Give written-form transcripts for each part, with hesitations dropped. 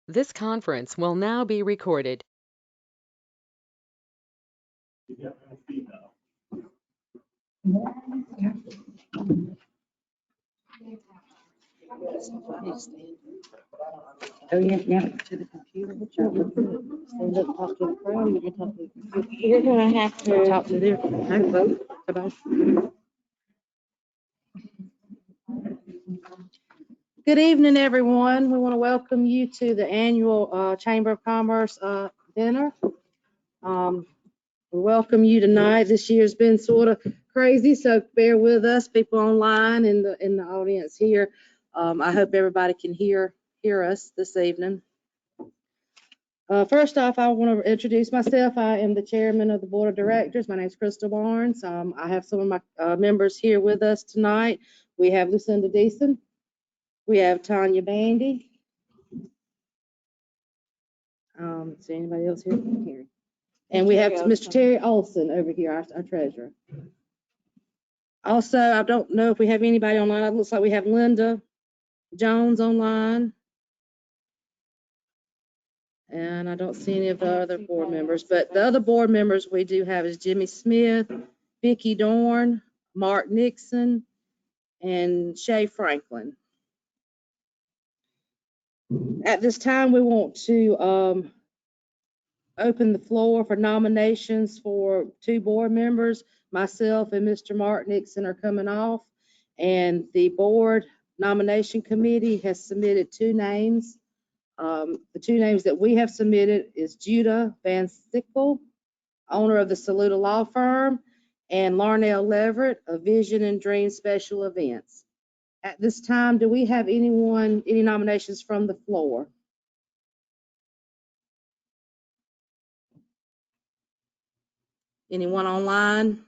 This conference will now be recorded. Oh, yeah, to the computer. Stand up, talk to the crowd, you can talk to the computer. You're gonna have to talk to their vote about. Good evening, everyone. We want to welcome you to the annual Chamber of Commerce dinner. We welcome you tonight. This year's been sort of crazy, so bear with us, people online in the audience here. I hope everybody can hear us this evening. First off, I want to introduce myself. I am the chairman of the board of directors. My name is Crystal Barnes. I have some of my members here with us tonight. We have Lucinda Deason. We have Tanya Bandy. Is there anybody else here? And we have Mr. Terry Olson over here, our treasurer. Also, I don't know if we have anybody online. It looks like we have Linda Jones online. And I don't see any of the other board members, but the other board members we do have is Jimmy Smith, Vicki Dorn, Mark Nixon, and Shay Franklin. At this time, we want to open the floor for nominations for 2 board members. Myself and Mr. Mark Nixon are coming off, and the board nomination committee has submitted 2 names. The 2 names that we have submitted is Judah Van Sickle, owner of the Saluda Law Firm, and Larnell Leverett of Vision and Dream Special Events. At this time, do we have any nominations from the floor? Anyone online?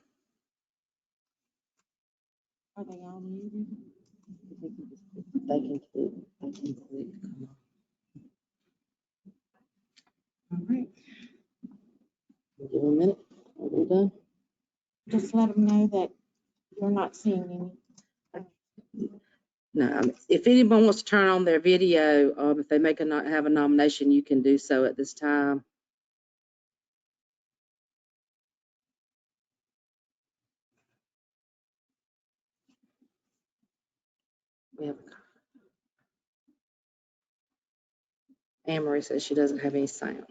Are they all muted? They can click. All right. Give them a minute. Are we done? Just let them know that you're not seeing any. No, if anyone wants to turn on their video, if they have a nomination, you can do so at this time. Anne-Marie says she doesn't have any sound.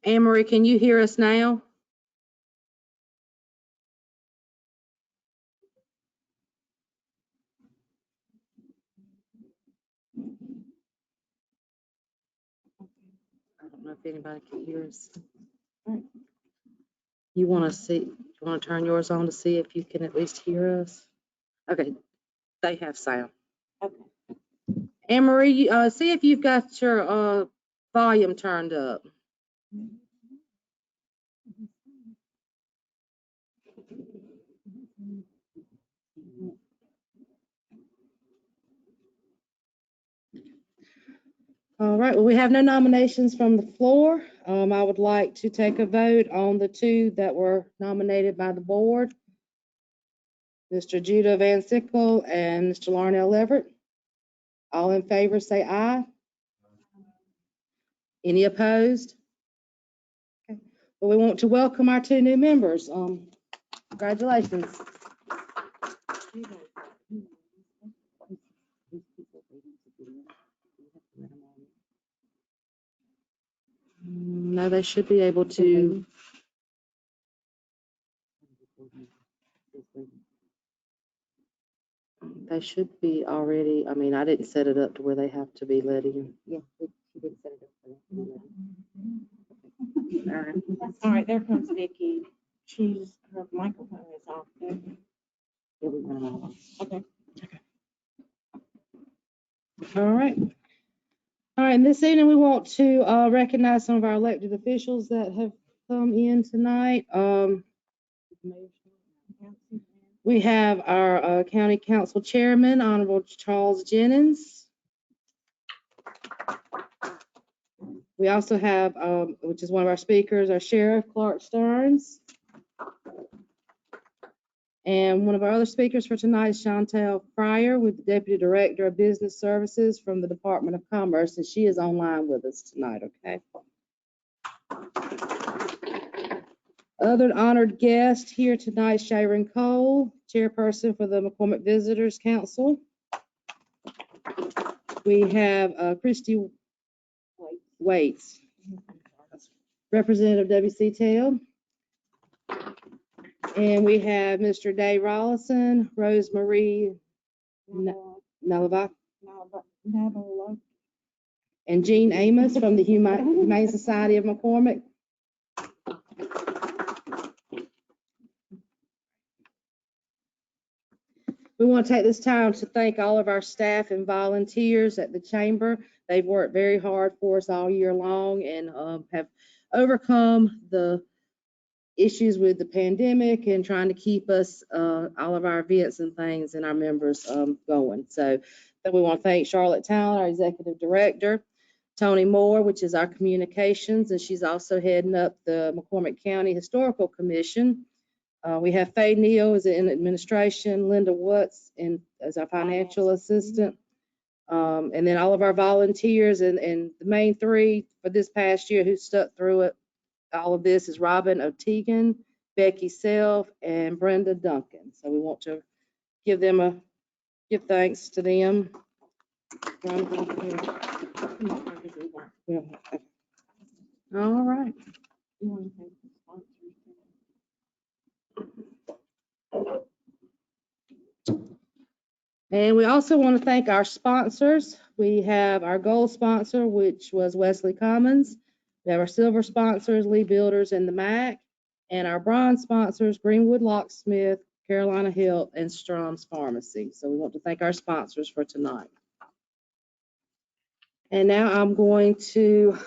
Anne-Marie, can you hear us now? I don't know if anybody can hear us. You want to turn yours on to see if you can at least hear us? Okay, they have sound. Okay. Anne-Marie, see if you've got your volume turned up. All right, well, we have no nominations from the floor. I would like to take a vote on the 2 that were nominated by the board. Mr. Judah Van Sickle and Mr. Larnell Leverett. All in favor, say aye. Any opposed? Okay. Well, we want to welcome our 2 new members. Congratulations. No, they should be able to. They should be already. I mean, I didn't set it up to where they have to be let in. Yeah, she did set it up for them. All right, there comes Vicki. Her microphone is off. Okay. All right. All right, and this evening we want to recognize some of our elected officials that have come in tonight. We have our county council chairman, Honorable Charles Jennings. We also have, which is one of our speakers, our sheriff, Clark Stearns. And one of our other speakers for tonight is Chantel Fryer, with the Deputy Director of Business Services from the Department of Commerce, and she is online with us tonight, okay? Other honored guest here tonight, Sharon Cole, Chairperson for the McCormick Visitors Council. We have Christy Waits, Representative WCTL. And we have Mr. Dave Rollison, Rosemarie Nalava, and Jean Amos from the Humane Society of McCormick. We want to take this time to thank all of our staff and volunteers at the Chamber. They've worked very hard for us all year long and have overcome the issues with the pandemic and trying to keep us, all of our events and things and our members going. So we want to thank Charlotte Talent, our Executive Director, Tony Moore, which is our communications, and she's also heading up the McCormick County Historical Commission. We have Faye Neal as in administration, Linda Woods as our financial assistant, and then all of our volunteers, and the main three for this past year who stuck through it. All of this is Robin O'Teagan, Becky Self, and Brenda Duncan. So we want to give thanks to them. All right. And we also want to thank our sponsors. We have our gold sponsor, which was Wesley Commons. We have our silver sponsors, Lee Builders and the MAC, and our bronze sponsors, Greenwood Locksmith, Carolina Hill, and Strom's Pharmacy. So we want to thank our sponsors for tonight. And now I'm going to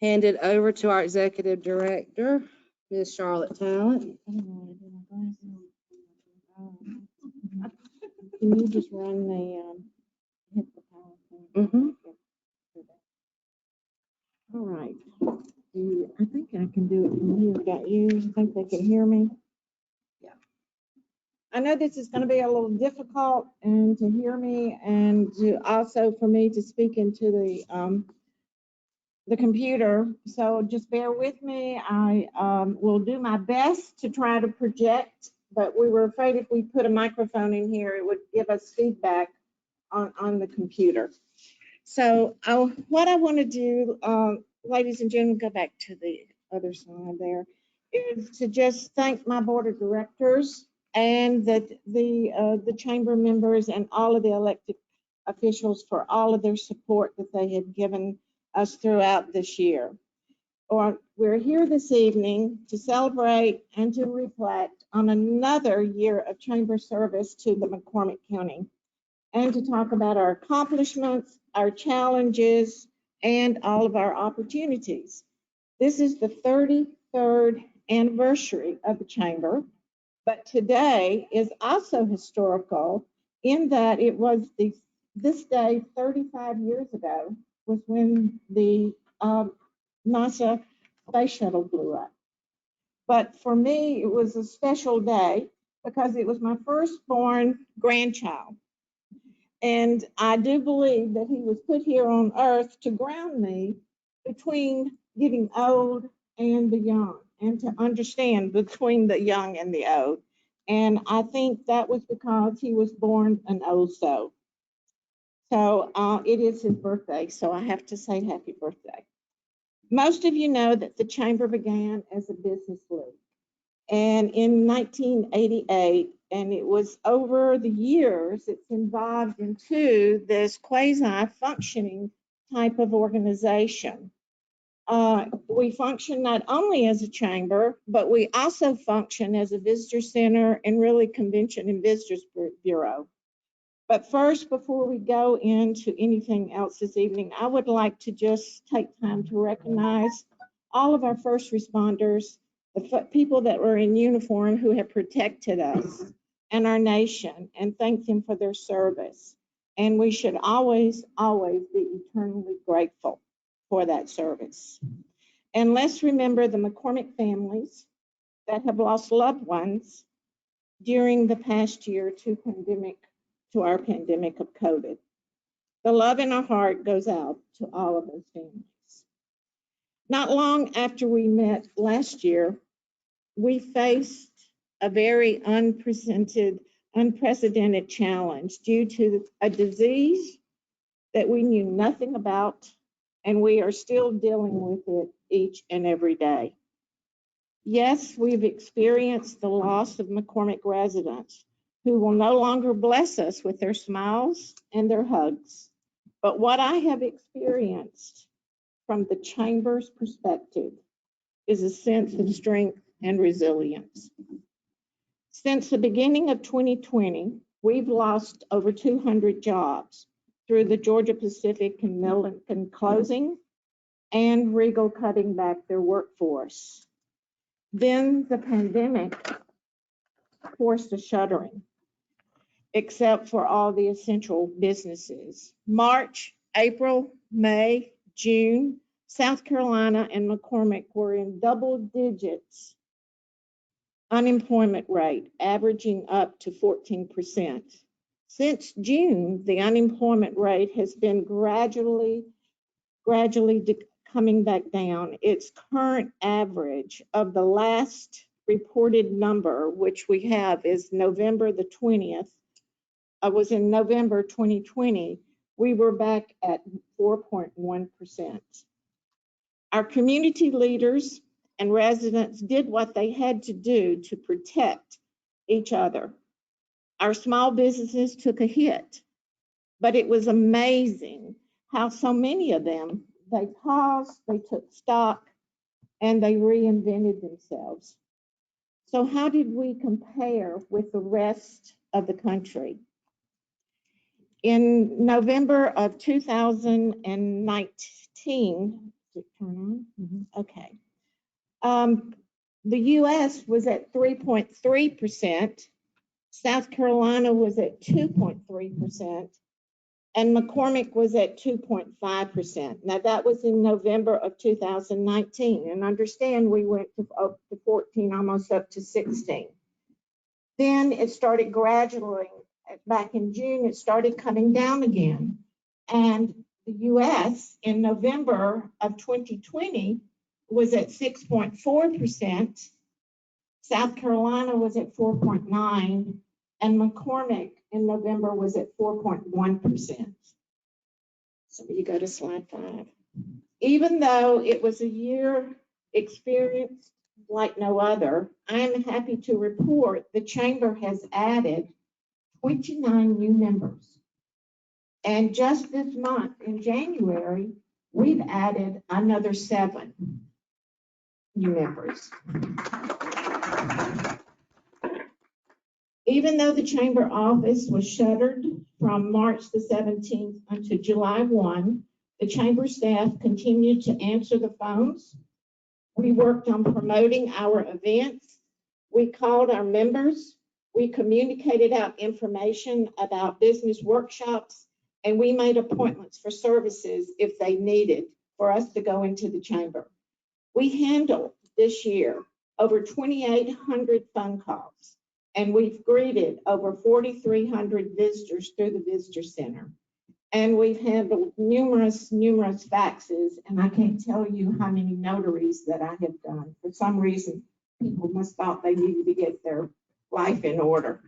hand it over to our Executive Director, Ms. Charlotte Talent. Can you just run the, hit the PowerPoint? Mm-hmm. All right. I think I can do it from here. Got you? I think they can hear me? Yeah. I know this is going to be a little difficult and to hear me and to also for me to speak into the computer. So just bear with me. I will do my best to try to project, but we were afraid if we put a microphone in here, it would give us feedback on the computer. So what I want to do, ladies and gentlemen, go back to the other side there, is to just thank my board of directors and the chamber members and all of the elected officials for all of their support that they had given us throughout this year. We're here this evening to celebrate and to reflect on another year of chamber service to the McCormick County, and to talk about our accomplishments, our challenges, and all of our opportunities. This is the 33rd anniversary of the Chamber, but today is also historical in that it was this day 35 years ago was when the NASA space shuttle blew up. But for me, it was a special day because it was my firstborn grandchild. And I do believe that he was put here on earth to ground me between getting old and the young, and to understand between the young and the old. And I think that was because he was born an old soul. So it is his birthday, so I have to say happy birthday. Most of you know that the Chamber began as a business league. And in 1988, and it was over the years, it's evolved into this quasi-functioning type of organization. We function not only as a chamber, but we also function as a visitor center and really convention and visitors bureau. But first, before we go into anything else this evening, I would like to just take time to recognize all of our first responders, the people that were in uniform who have protected us and our nation, and thank them for their service. And we should always, always be eternally grateful for that service. And let's remember the McCormick families that have lost loved ones during the past year to our pandemic of COVID. The love in our heart goes out to all of those families. Not long after we met last year, we faced a very unprecedented challenge due to a disease that we knew nothing about, and we are still dealing with it each and every day. Yes, we've experienced the loss of McCormick residents who will no longer bless us with their smiles and their hugs. But what I have experienced from the Chamber's perspective is a sense of strength and resilience. Since the beginning of 2020, we've lost over 200 jobs through the Georgia Pacific and Milliken closing and Regal cutting back their workforce. Then the pandemic forced a shuttering, except for all the essential businesses. March, April, May, June, South Carolina and McCormick were in double digits unemployment rate, averaging up to 14%. Since June, the unemployment rate has been gradually coming back down. Its current average of the last reported number, which we have, is November the 20th. Was in November 2020. We were back at 4.1%. Our community leaders and residents did what they had to do to protect each other. Our small businesses took a hit, but it was amazing how so many of them, they paused, they took stock, and they reinvented themselves. So how did we compare with the rest of the country? In November of 2019, okay, the US was at 3.3%, South Carolina was at 2.3%, and McCormick was at 2.5%. Now that was in November of 2019, and understand we went up to 14, almost up to 16. Then it started gradually, back in June, it started coming down again. And the US in November of 2020 was at 6.4%, South Carolina was at 4.9%, and McCormick in November was at 4.1%. So you go to slide 5. Even though it was a year experienced like no other, I am happy to report the Chamber has added 29 new members. And just this month, in January, we've added another 7 new members. Even though the Chamber office was shuttered from March the 17th until July 1, the Chamber staff continued to answer the phones. We worked on promoting our events. We called our members. We communicated out information about business workshops, and we made appointments for services if they needed for us to go into the Chamber. We handled this year over 2,800 phone calls, and we've greeted over 4,300 visitors through the Visitor Center. And we've handled numerous faxes, and I can't tell you how many notaries that I have done. For some reason, people must thought they needed to get their life in order.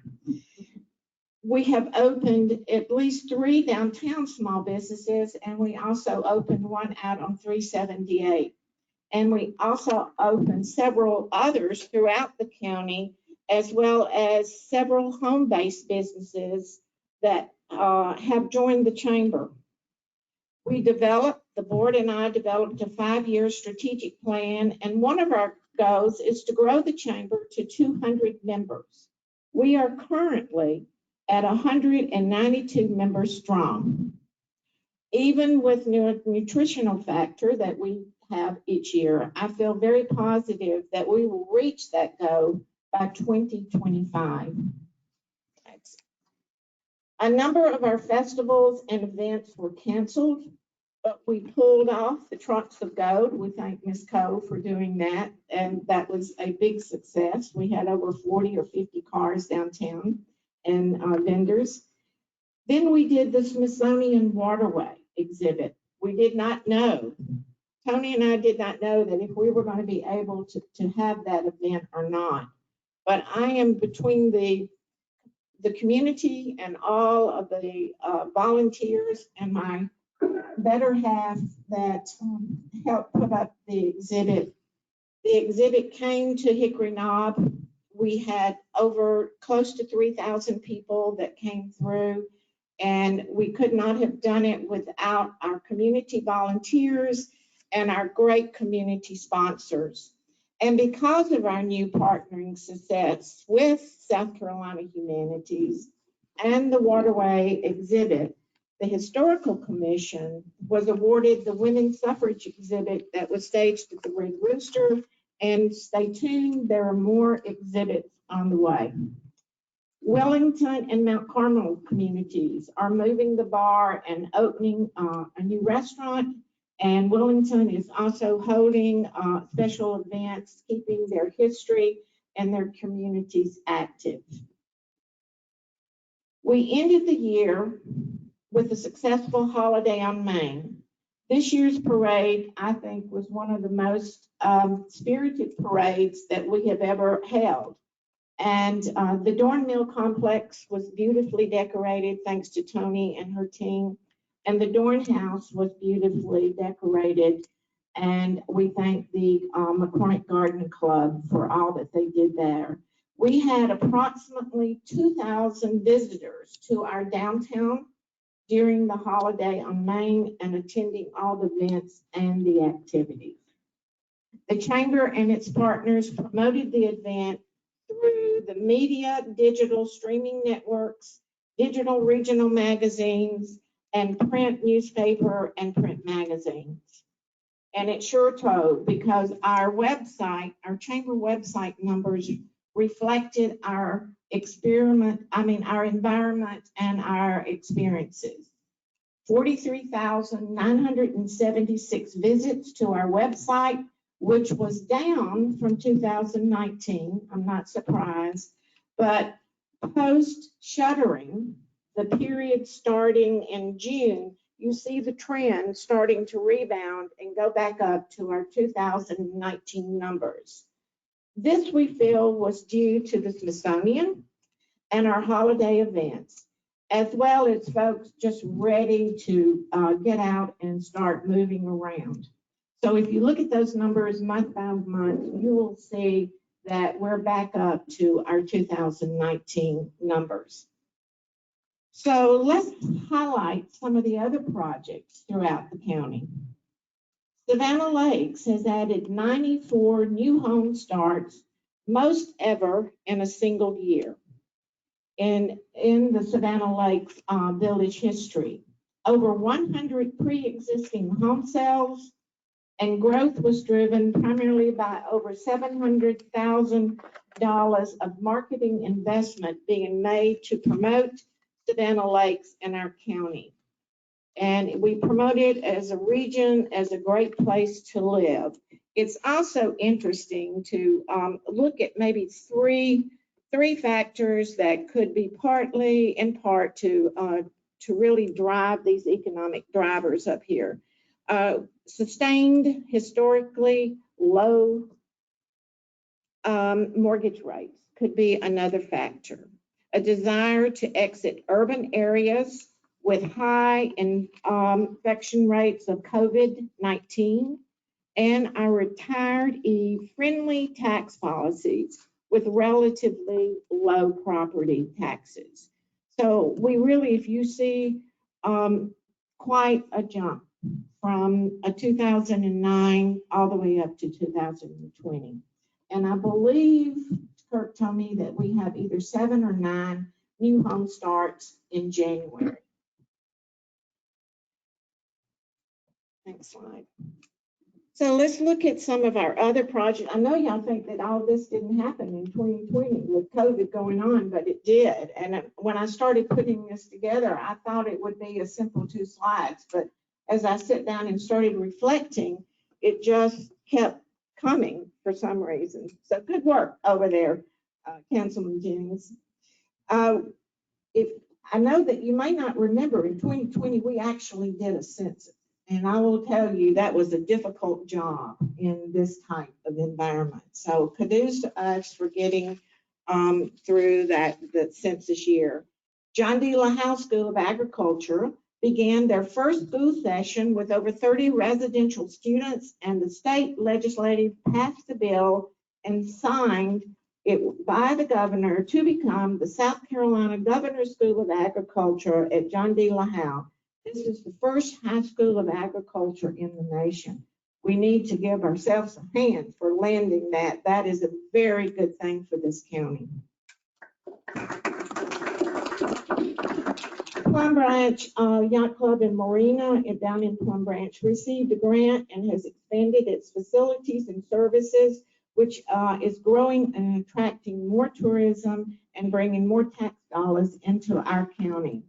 We have opened at least 3 downtown small businesses, and we also opened one out on 378. And we also opened several others throughout the county, as well as several home-based businesses that have joined the Chamber. The board and I developed a 5-year strategic plan, and one of our goals is to grow the Chamber to 200 members. We are currently at 192 members strong. Even with the nutritional factor that we have each year, I feel very positive that we will reach that goal by 2025. A number of our festivals and events were canceled, but we pulled off the Trucks of Gold. We thank Ms. Cole for doing that, and that was a big success. We had over 40 or 50 cars downtown and vendors. Then we did the Smithsonian Waterway exhibit. We did not know, Tony and I did not know that if we were going to be able to have that event or not. But I am between the community and all of the volunteers and my better half that helped put up the exhibit. The exhibit came to Hickory Knob. We had over close to 3,000 people that came through, and we could not have done it without our community volunteers and our great community sponsors. And because of our new partnering success with South Carolina Humanities and the Waterway exhibit, the Historical Commission was awarded the Women's Suffrage exhibit that was staged at the Red Rooster. And stay tuned, there are more exhibits on the way. Wellington and Mount Carmel communities are moving the bar and opening a new restaurant. And Wellington is also holding special events, keeping their history and their communities active. We ended the year with a successful holiday on Main. This year's parade, I think, was one of the most spirited parades that we have ever held. And the Dorn Mill complex was beautifully decorated, thanks to Tony and her team. And the Dorn House was beautifully decorated. And we thank the McCormick Garden Club for all that they did there. We had approximately 2,000 visitors to our downtown during the holiday on Main and attending all the events and the activities. The Chamber and its partners promoted the event through the media, digital streaming networks, digital regional magazines, and print newspaper and print magazines. And it sure told, because our website, our Chamber website numbers reflected our our environment and our experiences. 43,976 visits to our website, which was down from 2019. I'm not surprised, but post shuttering, the period starting in June, you see the trend starting to rebound and go back up to our 2019 numbers. This, we feel, was due to the Smithsonian and our holiday events, as well as folks just ready to get out and start moving around. So if you look at those numbers month by month, you will see that we're back up to our 2019 numbers. So let's highlight some of the other projects throughout the county. Savannah Lakes has added 94 new home starts, most ever in a single year in the Savannah Lakes village history. Over 100 pre-existing home sales, and growth was driven primarily by over $700,000 of marketing investment being made to promote Savannah Lakes in our county. And we promote it as a region, as a great place to live. It's also interesting to look at maybe three factors that could be partly, in part, to really drive these economic drivers up here. Sustained, historically low mortgage rates could be another factor. A desire to exit urban areas with high infection rates of COVID-19, and our retiree-friendly tax policies with relatively low property taxes. So we really, if you see quite a jump from 2009 all the way up to 2020. And I believe Kirk told me that we have either 7 or 9 new home starts in January. Next slide. So let's look at some of our other projects. I know y'all think that all this didn't happen in 2020 with COVID going on, but it did. And when I started putting this together, I thought it would be a simple 2 slides, but as I sat down and started reflecting, it just kept coming for some reason. So good work over there, Councilman Jennings. If I know that you may not remember, in 2020, we actually did a census. And I will tell you that was a difficult job in this type of environment. So kudos to us for getting through that census year. John D. LaHouse School of Agriculture began their first school session with over 30 residential students, and the state legislature passed the bill and signed it by the governor to become the South Carolina Governor's School of Agriculture at John D. LaHouse. This is the first high school of agriculture in the nation. We need to give ourselves a hand for landing that. That is a very good thing for this county. Plum Branch Yacht Club and Marina down in Plum Branch received a grant and has expanded its facilities and services, which is growing and attracting more tourism and bringing more tax dollars into our county.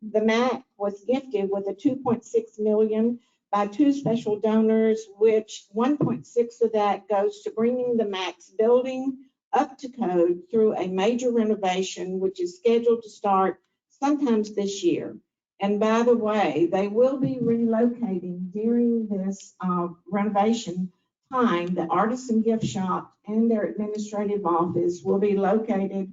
The MAC was gifted with a $2.6 million by two special donors, which 1.6 of that goes to bringing the MAC's building up to code through a major renovation, which is scheduled to start sometimes this year. And by the way, they will be relocating during this renovation time. The artisan gift shop and their administrative office will be located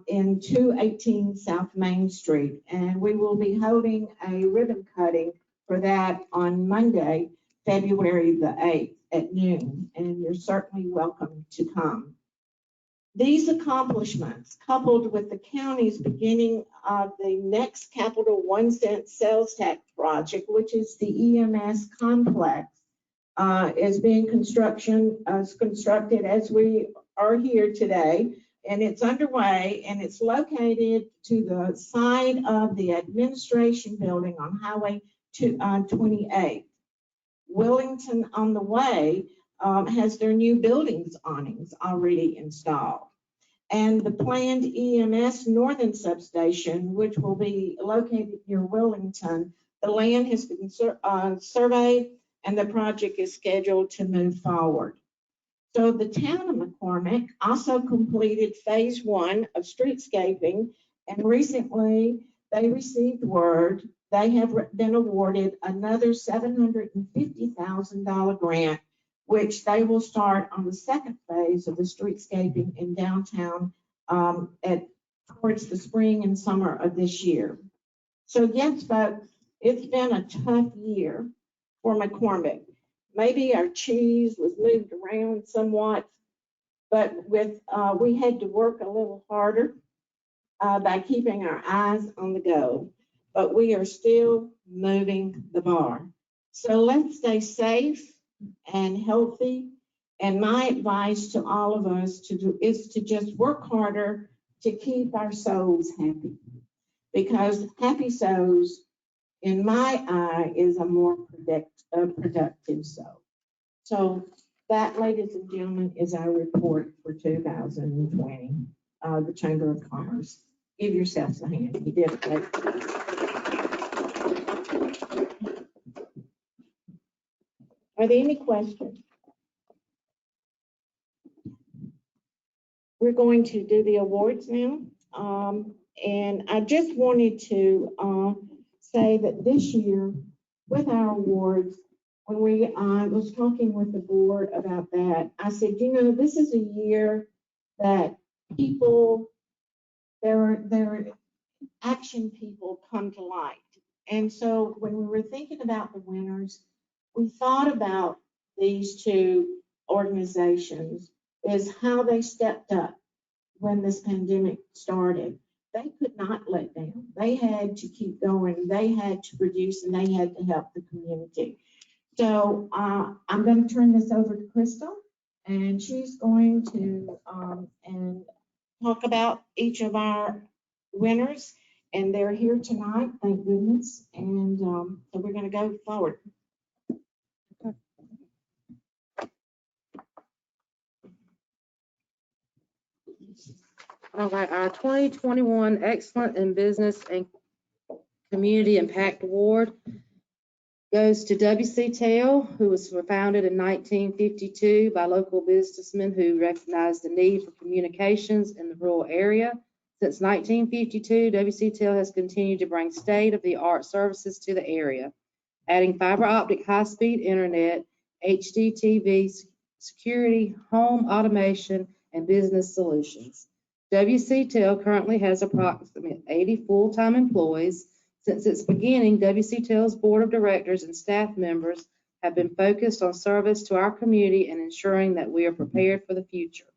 in 218 South Main Street. And we will be holding a ribbon cutting for that on Monday, February the 8th at noon. And you're certainly welcome to come. These accomplishments, coupled with the county's beginning of the next Capital 1 cent sales tax project, which is the EMS complex, is being constructed as we are here today, and it's underway, and it's located to the side of the administration building on Highway 28. Wellington on the Way has their new buildings awnings already installed. And the planned EMS Northern Substation, which will be located near Wellington, the land has been surveyed and the project is scheduled to move forward. So the town of McCormick also completed phase 1 of streetscaping, and recently they received word they have been awarded another $750,000 grant, which they will start on the second phase of the streetscaping in downtown towards the spring and summer of this year. So yes, folks, it's been a tough year for McCormick. Maybe our cheese was moved around somewhat, but we had to work a little harder by keeping our eyes on the goal. But we are still moving the bar. So let's stay safe and healthy. And my advice to all of us is to just work harder to keep our souls happy. Because happy souls, in my eye, is a more productive soul. So that, ladies and gentlemen, is our report for 2020, the Chamber of Commerce. Give yourselves a hand. You did a great job. Are there any questions? We're going to do the awards now. And I just wanted to say that this year, with our awards, when I was talking with the board about that, I said, you know, this is a year that their action people come to light. And so when we were thinking about the winners, we thought about these two organizations is how they stepped up when this pandemic started. They could not let down. They had to keep going. They had to produce, and they had to help the community. So I'm going to turn this over to Crystal, and she's going to and talk about each of our winners. And they're here tonight, thank goodness. And so we're going to go forward. All right, our 2021 Excellent in Business and Community Impact Award Goes to WCTEL, who was founded in 1952 by local businessmen who recognized the need for communications in the rural area. Since 1952, WCTEL has continued to bring state-of-the-art services to the area, adding fiber optic high-speed internet, HDTV security, home automation, and business solutions. WCTEL currently has approximately 80 full-time employees. Since its beginning, WCTEL's board of directors and staff members have been focused on service to our community and ensuring that we are prepared for the future.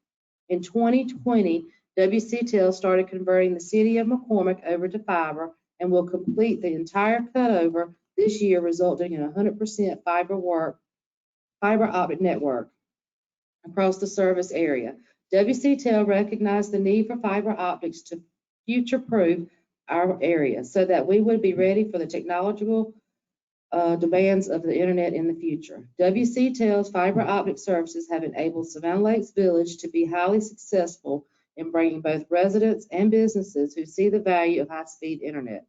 In 2020, WCTEL started converting the city of McCormick over to fiber and will complete the entire cutover this year, resulting in 100% fiber optic network across the service area. WCTEL recognized the need for fiber optics to future-proof our area so that we would be ready for the technological demands of the internet in the future. WCTEL's fiber optic services have enabled Savannah Lakes Village to be highly successful in bringing both residents and businesses who see the value of high-speed internet.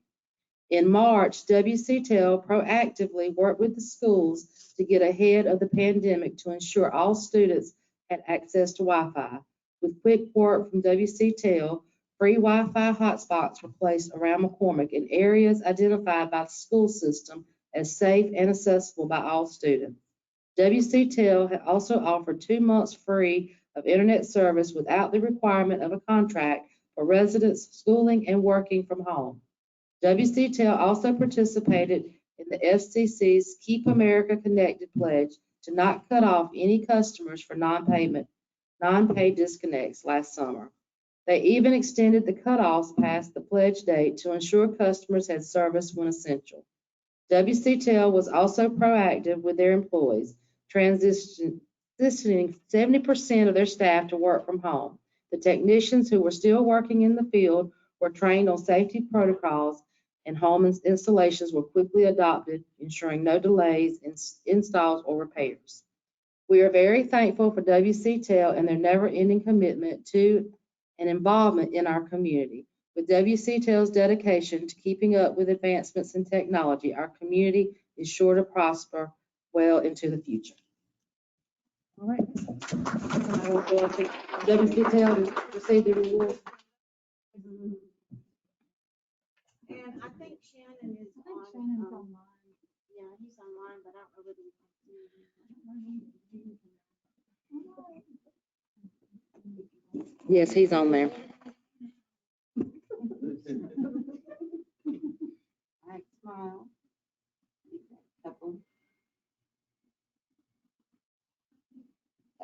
In March, WCTEL proactively worked with the schools to get ahead of the pandemic to ensure all students had access to Wi-Fi. With quick work from WCTEL, free Wi-Fi hotspots were placed around McCormick in areas identified by the school system as safe and accessible by all students. WCTEL had also offered 2 months free of internet service without the requirement of a contract for residents schooling and working from home. WCTEL also participated in the FCC's Keep America Connected pledge to not cut off any customers for non-paid disconnects last summer. They even extended the cutoffs past the pledge date to ensure customers had service when essential. WCTEL was also proactive with their employees, transitioning 70% of their staff to work from home. The technicians who were still working in the field were trained on safety protocols, and home installations were quickly adopted, ensuring no delays in installs or repairs. We are very thankful for WCTEL and their never-ending commitment to and involvement in our community. With WCTEL's dedication to keeping up with advancements in technology, our community is sure to prosper well into the future. All right. I will go up to WCTEL to receive the reward. And I think Shannon is on. Online. Yeah, he's online, but I don't know whether we can see him. Yes, he's on there. All right, smile. Couple.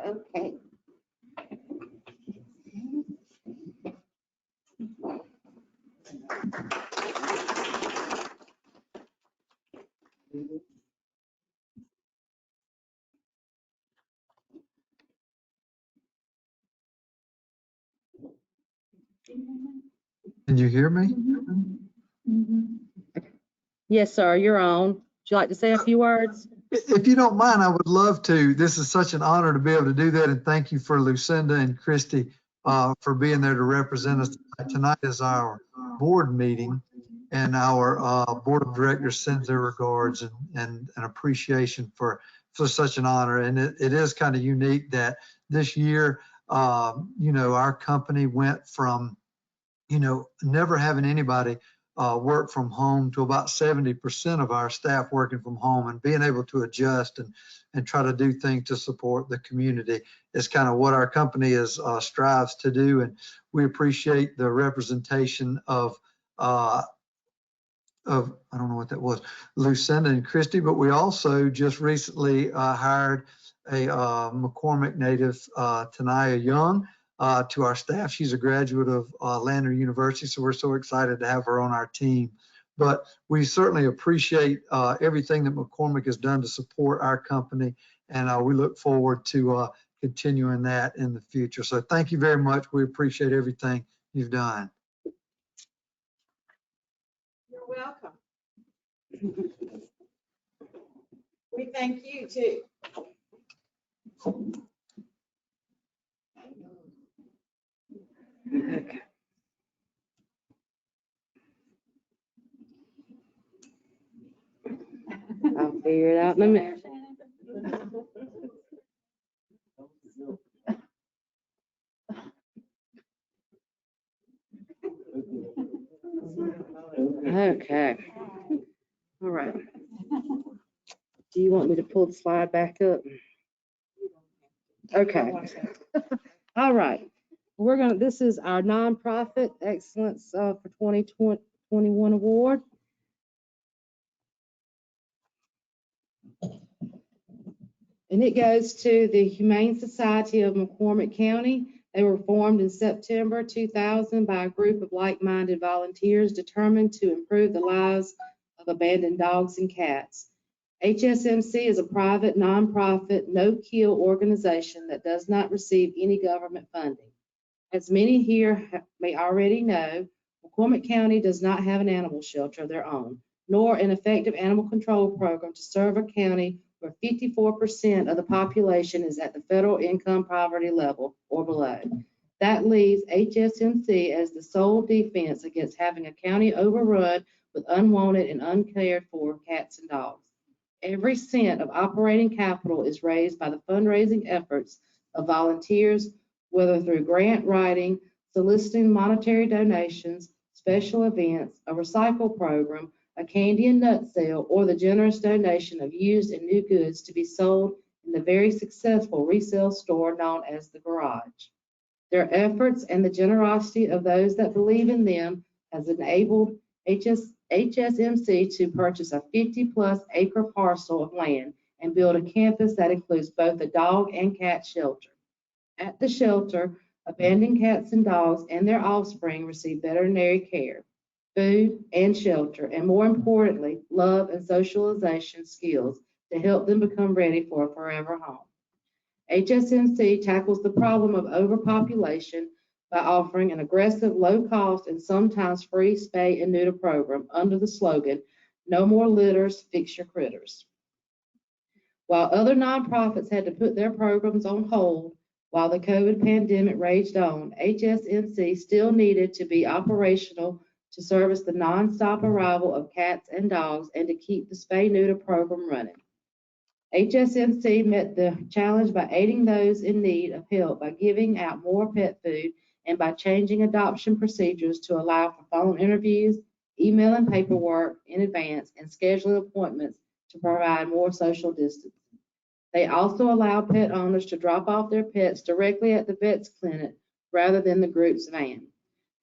Okay. Can you hear me? Yes, sir, you're on. Would you like to say a few words? If you don't mind, I would love to. This is such an honor to be able to do that. And thank you for Lucinda and Christy for being there to represent us. Tonight is our board meeting, and our board of directors sends their regards and an appreciation for such an honor. And it is kind of unique that this year, our company went from, never having anybody work from home to about 70% of our staff working from home, and being able to adjust and try to do things to support the community is kind of what our company strives to do. And we appreciate the representation of I don't know what that was, Lucinda and Christy, but we also just recently hired a McCormick native, Tanaya Young, to our staff. She's a graduate of Lander University, so we're so excited to have her on our team. But we certainly appreciate everything that McCormick has done to support our company, and we look forward to continuing that in the future. So thank you very much. We appreciate everything you've done. You're welcome. We thank you too. Okay. I'll Figure it out in a minute. Okay. All right. Do you want me to pull the slide back up? Okay. All right. This is our nonprofit excellence for 2021 award. And it goes to the Humane Society of McCormick County. They were formed in September 2000 by a group of like-minded volunteers determined to improve the lives of abandoned dogs and cats. HSMC is a private, nonprofit, no-kill organization that does not receive any government funding. As many here may already know, McCormick County does not have an animal shelter of their own, nor an effective animal control program to serve a county where 54% of the population is at the federal income poverty level or below. That leaves HSMC as the sole defense against having a county overrun with unwanted and uncared for cats and dogs. Every cent of operating capital is raised by the fundraising efforts of volunteers, whether through grant writing, soliciting monetary donations, special events, a recycle program, a candy and nut sale, or the generous donation of used and new goods to be sold in the very successful resale store known as the Garage. Their efforts and the generosity of those that believe in them has enabled HSMC to purchase a 50-plus acre parcel of land and build a campus that includes both a dog and cat shelter. At the shelter, abandoned cats and dogs and their offspring receive veterinary care, food and shelter, and more importantly, love and socialization skills to help them become ready for a forever home. HSMC tackles the problem of overpopulation by offering an aggressive, low-cost, and sometimes free spay and neuter program under the slogan, "No more litters, fix your critters." While other nonprofits had to put their programs on hold while the COVID pandemic raged on, HSMC still needed to be operational to service the nonstop arrival of cats and dogs and to keep the spay-neuter program running. HSMC met the challenge by aiding those in need of help by giving out more pet food and by changing adoption procedures to allow for phone interviews, email and paperwork in advance, and scheduling appointments to provide more social distancing. They also allow pet owners to drop off their pets directly at the vet's clinic rather than the group's van.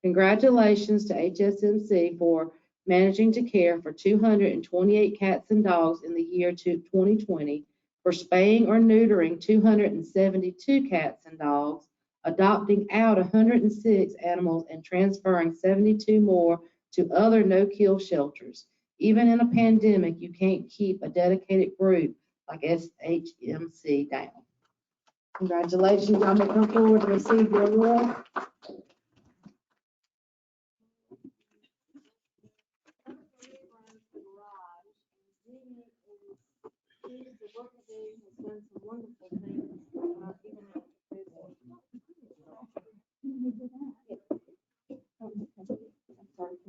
Congratulations to HSMC for managing to care for 228 cats and dogs in the year 2020, for spaying or neutering 272 cats and dogs, adopting out 106 animals, and transferring 72 more to other no-kill shelters. Even in a pandemic, you can't keep a dedicated group like HSMC down. Congratulations, y'all may come forward to receive your award.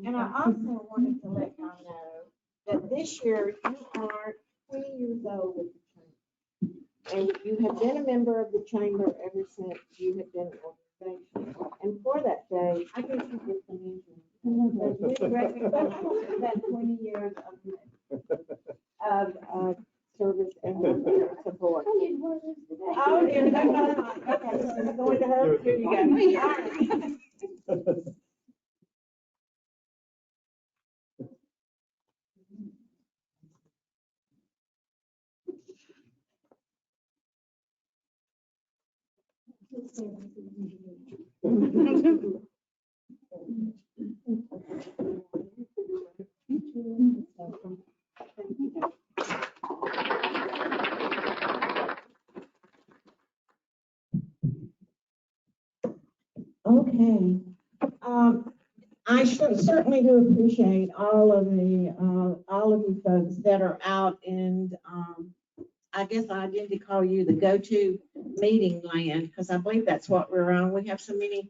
And I also wanted to let y'all know that this year you are 20 years old with the chamber. And you have been a member of the chamber ever since you have been an organization. And for that day, I guess you get some injury. We recognize that 20 years of service and support. Oh, dear, that's not fine. Okay, so you're going to her? Here you go. All right. Okay. I certainly do appreciate all of you folks that are out, and I guess I did to call you the go-to meeting land, because I believe that's what we're on. We have so many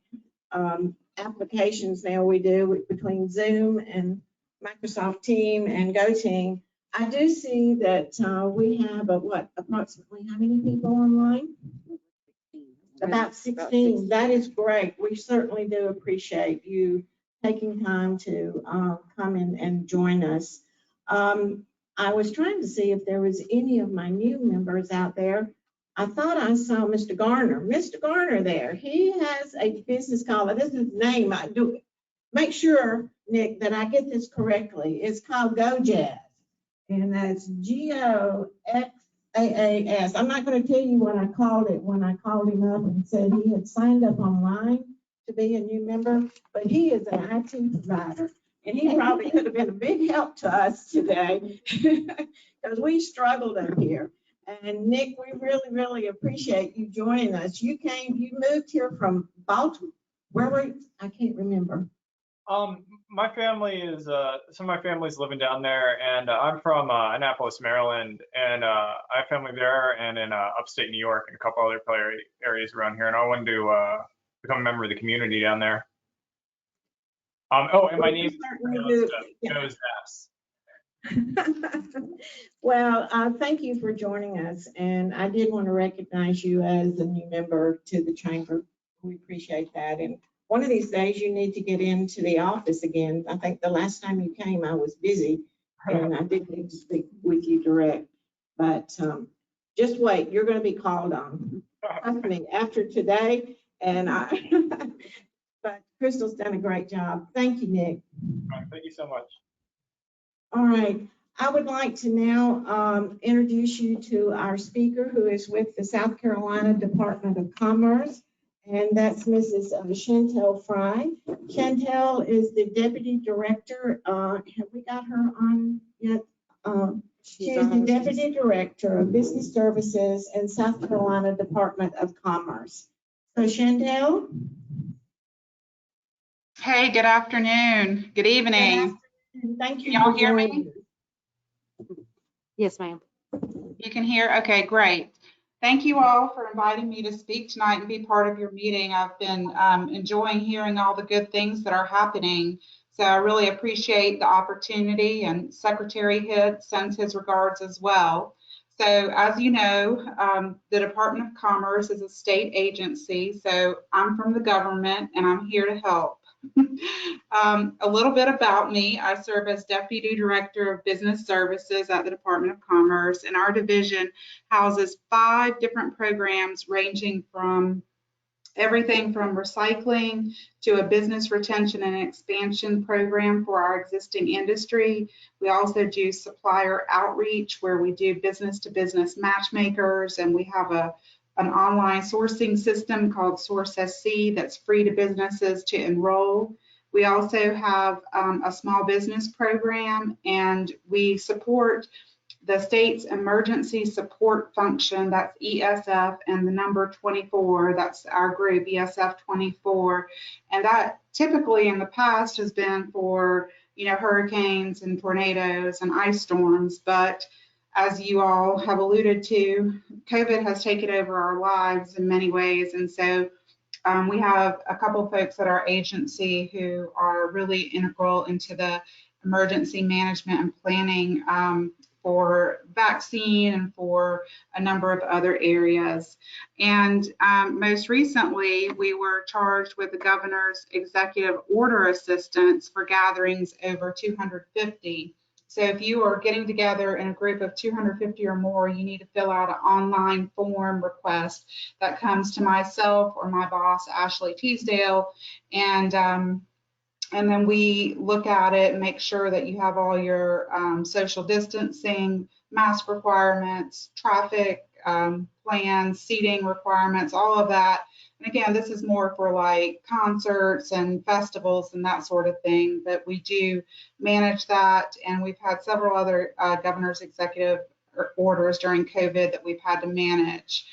applications now we do between Zoom and Microsoft Team and GoTeam. I do see that we have approximately how many people online? About 16. That is great. We certainly do appreciate you taking time to come in and join us. I was trying to see if there was any of my new members out there. I thought I saw Mr. Garner. Mr. Garner there. He has a business called, this is his name. I do make sure, Nick, that I get this correctly. It's called Go Jazz. And that's GOXAAS. I'm not going to tell you what I called it when I called him up and said he had signed up online to be a new member, but he is an IT provider. And he probably could have been a big help to us today because we struggled up here. And Nick, we really, really appreciate you joining us. You moved here from Baltimore. Where were you? I can't remember. My family is, some of my family's living down there, and I'm from Annapolis, Maryland, and I have family there and in upstate New York and a couple other areas around here, and I wanted to become a member of the community down there. Oh, and my name is Joe's Ass. Well, thank you for joining us, and I did want to recognize you as a new member to the chamber. We appreciate that, and one of these days you need to get into the office again. I think the last time you came, I was busy, and I didn't need to speak with you direct, but just wait, you're going to be called on. Trust me, after today, and but Crystal's done a great job. Thank you, Nick. Thank you so much. All right, I would like to now introduce you to our speaker who is with the South Carolina Department of Commerce, and that's Mrs. Chantel Fry. Chantel is the Deputy Director. Have we got her on yet? She is the Deputy Director of Business Services in South Carolina Department of Commerce. So Chantel? Hey, good afternoon. Good evening. Thank you. Can y'all hear me? Yes, ma'am. You can hear? Okay, great. Thank you all for inviting me to speak tonight and be part of your meeting. I've been enjoying hearing all the good things that are happening. So I really appreciate the opportunity, and Secretary Hitt sends his regards as well. So as you know, the Department of Commerce is a state agency. So I'm from the government and I'm here to help. A little bit about me. I serve as Deputy Director of Business Services at the Department of Commerce, and our division houses 5 different programs ranging from everything from recycling to a business retention and expansion program for our existing industry. We also do supplier outreach where we do business-to-business matchmakers, and we have an online sourcing system called Source SC that's free to businesses to enroll. We also have a small business program, and we support the state's emergency support function, that's ESF, and the number 24, that's our group, ESF 24. And that typically in the past has been for, hurricanes and tornadoes and ice storms. But as you all have alluded to, COVID has taken over our lives in many ways. And so we have a couple folks at our agency who are really integral into the emergency management and planning for vaccine and for a number of other areas. And most recently, we were charged with the governor's executive order assistance for gatherings over 250. So if you are getting together in a group of 250 or more, you need to fill out an online form request that comes to myself or my boss, Ashley Teasdale, and then we look at it and make sure that you have all your social distancing, mask requirements, traffic plans, seating requirements, all of that. And again, this is more for like concerts and festivals and that sort of thing, but we do manage that. And we've had several other governor's executive orders during COVID that we've had to manage.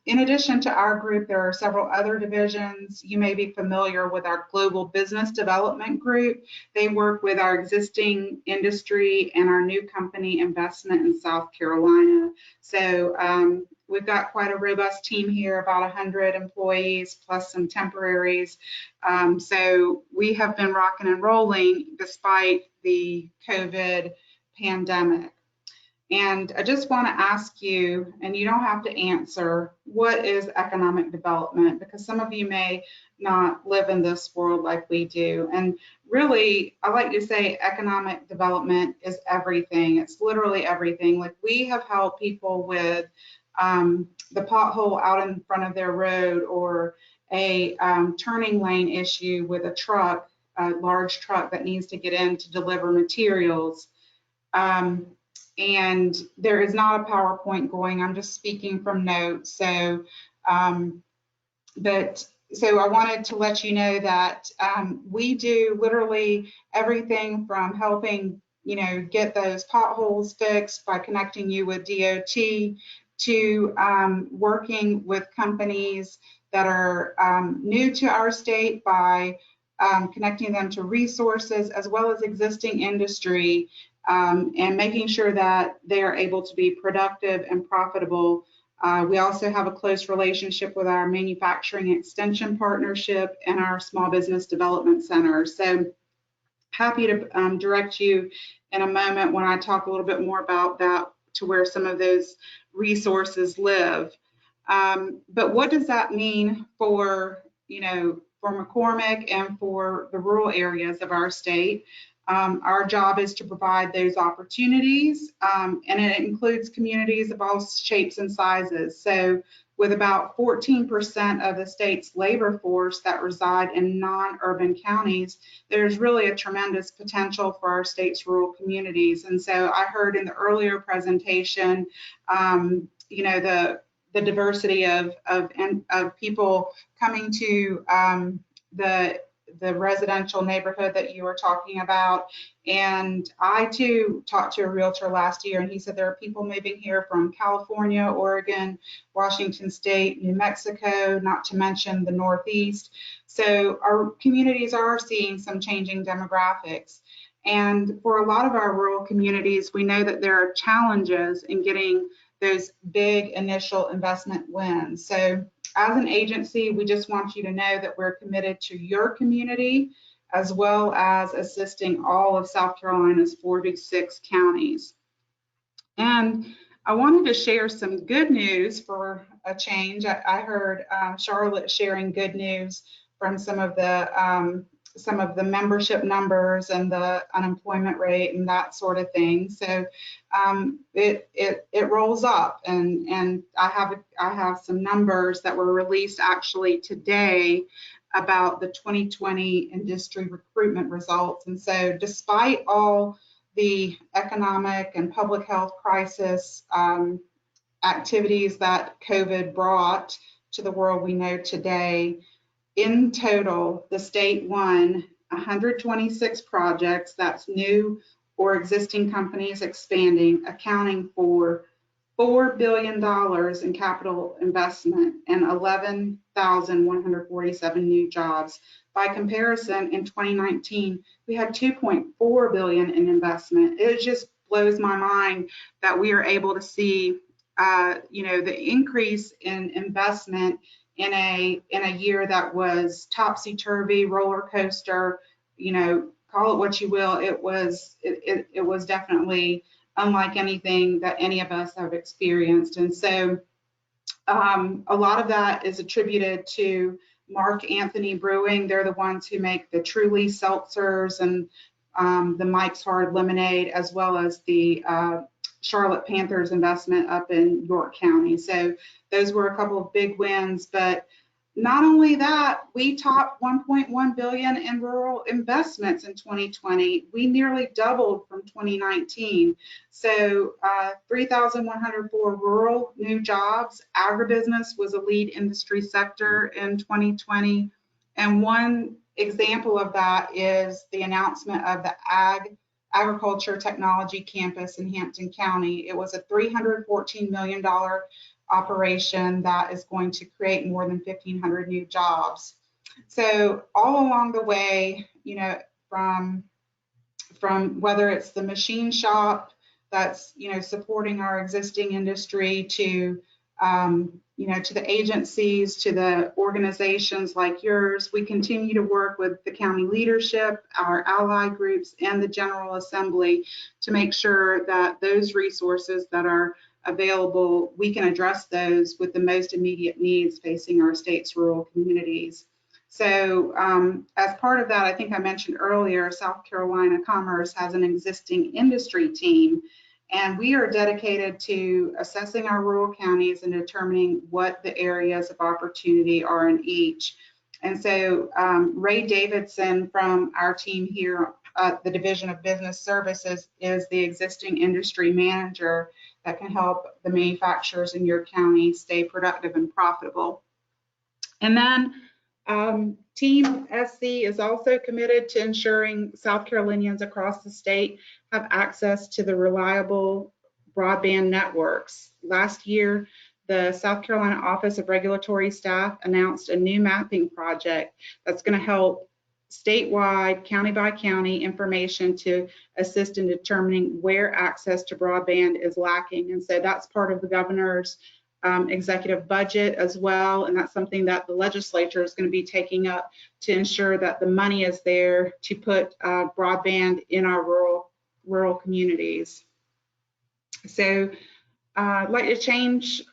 In addition to our group, there are several other divisions. You may be familiar with our Global Business Development Group. They work with our existing industry and our new company investment in South Carolina. So we've got quite a robust team here, about 100 employees plus some temporaries. So we have been rocking and rolling despite the COVID pandemic. And I just want to ask you, and you don't have to answer, what is economic development? Because some of you may not live in this world like we do. And really, I like to say economic development is everything. It's literally everything. Like, we have helped people with the pothole out in front of their road, or a turning lane issue with a truck, a large truck that needs to get in to deliver materials. And there is not a PowerPoint going. I'm just speaking from notes. So, so I wanted to let you know that we do literally everything from helping, get those potholes fixed by connecting you with DOT, to working with companies that are new to our state by connecting them to resources, as well as existing industry, and making sure that they are able to be productive and profitable. We also have a close relationship with our manufacturing extension partnership and our small business development center. So happy to direct you in a moment when I talk a little bit more about that, to where some of those resources live. But what does that mean for McCormick and for the rural areas of our state? Our job is to provide those opportunities, and it includes communities of all shapes and sizes. So with about 14% of the state's labor force that reside in non-urban counties, there's really a tremendous potential for our state's rural communities. And so I heard in the earlier presentation, the diversity of people coming to the residential neighborhood that you were talking about. And I too talked to a realtor last year, and he said there are people moving here from California, Oregon, Washington State, New Mexico, not to mention the Northeast. So our communities are seeing some changing demographics. And for a lot of our rural communities, we know that there are challenges in getting those big initial investment wins. So as an agency, we just want you to know that we're committed to your community, as well as assisting all of South Carolina's 46 counties. And I wanted to share some good news for a change. I heard Charlotte sharing good news from some of the membership numbers and the unemployment rate and that sort of thing. So it rolls up, and I have some numbers that were released actually today about the 2020 industry recruitment results. And so despite all the economic and public health crisis activities that COVID brought to the world we know today, in total, the state won 126 projects, that's new or existing companies expanding, accounting for $4 billion in capital investment and 11,147 new jobs. By comparison, in 2019, we had $2.4 billion in investment. It just blows my mind that we are able to see, the increase in investment in a year that was topsy-turvy, roller coaster, call it what you will. It was definitely unlike anything that any of us have experienced. And so a lot of that is attributed to Mark Anthony Brewing. They're the ones who make the Truly seltzers and the Mike's Hard Lemonade, as well as the Charlotte Panthers investment up in York County. So those were a couple of big wins. But not only that, we topped $1.1 billion in rural investments in 2020. We nearly doubled from 2019. So 3,104 rural new jobs. Agribusiness was a lead industry sector in 2020. And one example of that is the announcement of the Agriculture Technology Campus in Hampton County. It was a $314 million operation that is going to create more than 1,500 new jobs. So all along the way, from whether it's the machine shop that's supporting our existing industry, to to the agencies, to the organizations like yours. We continue to work with the county leadership, our ally groups, and the General Assembly to make sure that those resources that are available, we can address those with the most immediate needs facing our state's rural communities. So as part of that, I think I mentioned earlier, South Carolina Commerce has an existing industry team, and we are dedicated to assessing our rural counties and determining what the areas of opportunity are in each. And so Ray Davidson from our team here at the Division of Business Services is the existing industry manager that can help the manufacturers in your county stay productive and profitable. And then Team SC is also committed to ensuring South Carolinians across the state have access to the reliable broadband networks. Last year, the South Carolina Office of Regulatory Staff announced a new mapping project that's going to help statewide, county by county information to assist in determining where access to broadband is lacking. And so that's part of the governor's executive budget as well, and that's something that the legislature is going to be taking up to ensure that the money is there to put broadband in our rural communities. So I'd like to change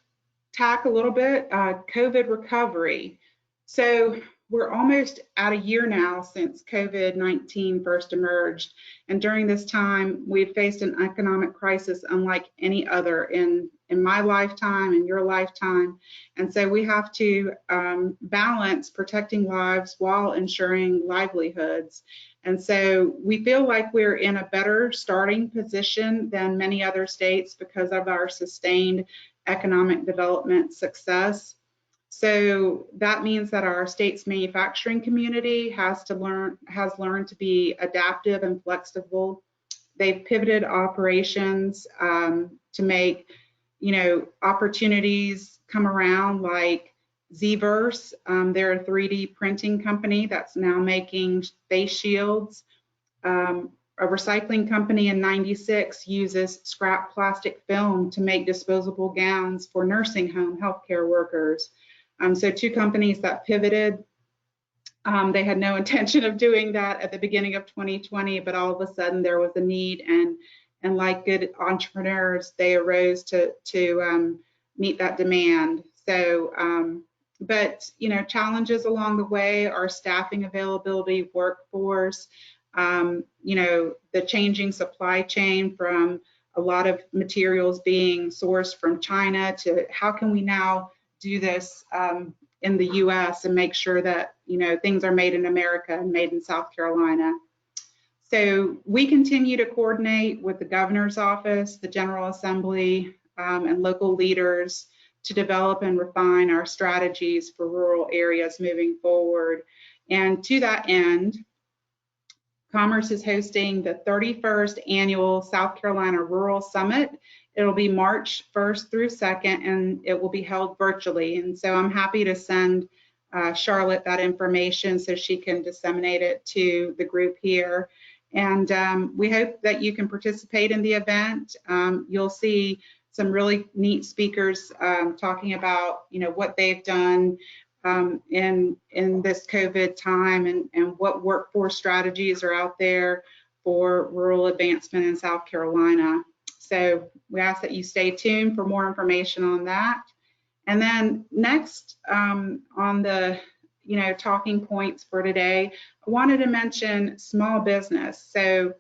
tack a little bit. COVID recovery. So we're almost at a year now since COVID-19 first emerged, and during this time we've faced an economic crisis unlike any other in my lifetime, in your lifetime. And so we have to balance protecting lives while ensuring livelihoods. And so we feel like we're in a better starting position than many other states because of our sustained economic development success. So that means that our state's manufacturing community has learned to be adaptive and flexible. They've pivoted operations to make opportunities come around, like Zverse. They're a 3D printing company that's now making face shields. A recycling company in '96 uses scrap plastic film to make disposable gowns for nursing home healthcare workers. So two companies that pivoted. They had no intention of doing that at the beginning of 2020, but all of a sudden there was a need, and like good entrepreneurs, they arose to meet that demand. So, but challenges along the way are staffing availability, workforce, the changing supply chain from a lot of materials being sourced from China to how can we now do this in the U.S. and make sure that things are made in America and made in South Carolina. So we continue to coordinate with the governor's office, the General Assembly, and local leaders to develop and refine our strategies for rural areas moving forward. And to that end, Commerce is hosting the 31st annual South Carolina Rural Summit. It'll be March 1st through 2nd, and it will be held virtually. And so I'm happy to send Charlotte that information so she can disseminate it to the group here. And we hope that you can participate in the event. You'll see some really neat speakers talking about what they've done in this COVID time and what workforce strategies are out there for rural advancement in South Carolina. So we ask that you stay tuned for more information on that. And then next on the talking points for today, I wanted to mention small business. So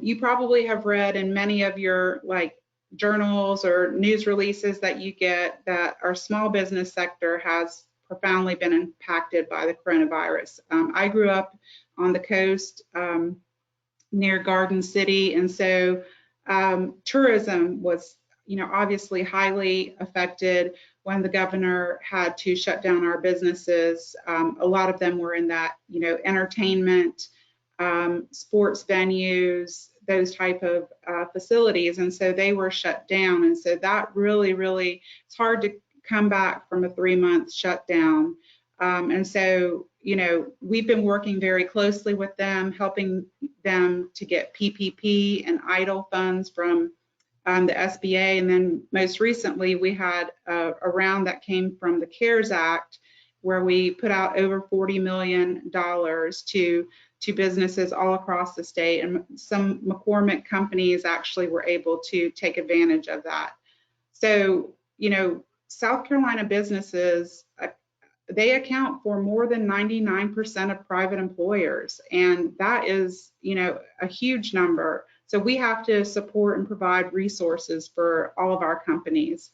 you probably have read in many of your journals or news releases that you get that our small business sector has profoundly been impacted by the coronavirus. I grew up on the coast near Garden City, and so tourism was obviously highly affected when the governor had to shut down our businesses. A lot of them were in that entertainment, sports venues, those type of facilities, and so they were shut down. And so that really it's hard to come back from a 3-month shutdown. And so we've been working very closely with them, helping them to get PPP and EIDL funds from the SBA, and then most recently we had a round that came from the CARES Act, where we put out over $40 million to businesses all across the state, and some McCormick companies actually were able to take advantage of that. So, you know, South Carolina businesses, they account for more than 99% of private employers, and that is, you know, a huge number. So we have to support and provide resources for all of our companies.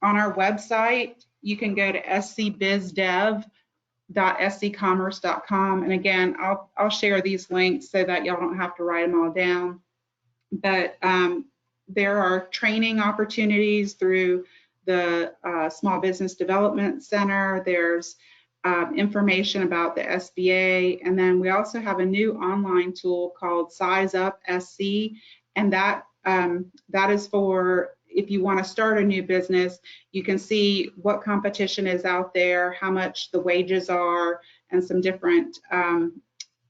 On our website, you can go to scbizdev.scommerce.com, and again, I'll share these links so that y'all don't have to write them all down. But there are training opportunities through the Small Business Development Center. There's information about the SBA, and then we also have a new online tool called Size Up SC, and that is for if you want to start a new business. You can see what competition is out there, how much the wages are, and some different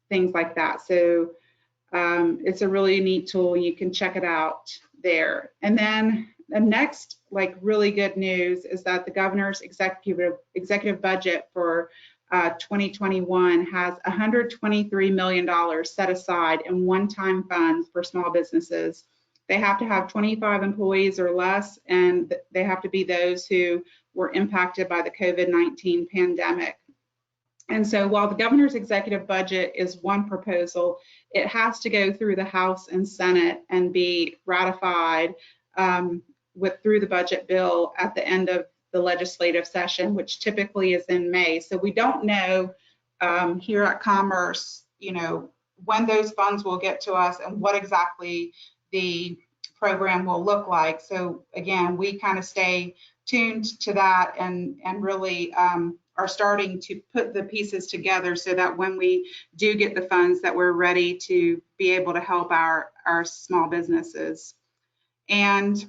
things like that. So it's a really neat tool. You can check it out there. And then the next really good news is that the governor's executive budget for 2021 has $123 million set aside in one-time funds for small businesses. They have to have 25 employees or less, and they have to be those who were impacted by the COVID-19 pandemic. And so while the governor's executive budget is one proposal, it has to go through the House and Senate and be ratified through the budget bill at the end of the legislative session, which typically is in May. So we don't know here at Commerce, you know, when those funds will get to us and what exactly the program will look like. So again, we kind of stay tuned to that and really are starting to put the pieces together so that when we do get the funds, that we're ready to be able to help our small businesses. And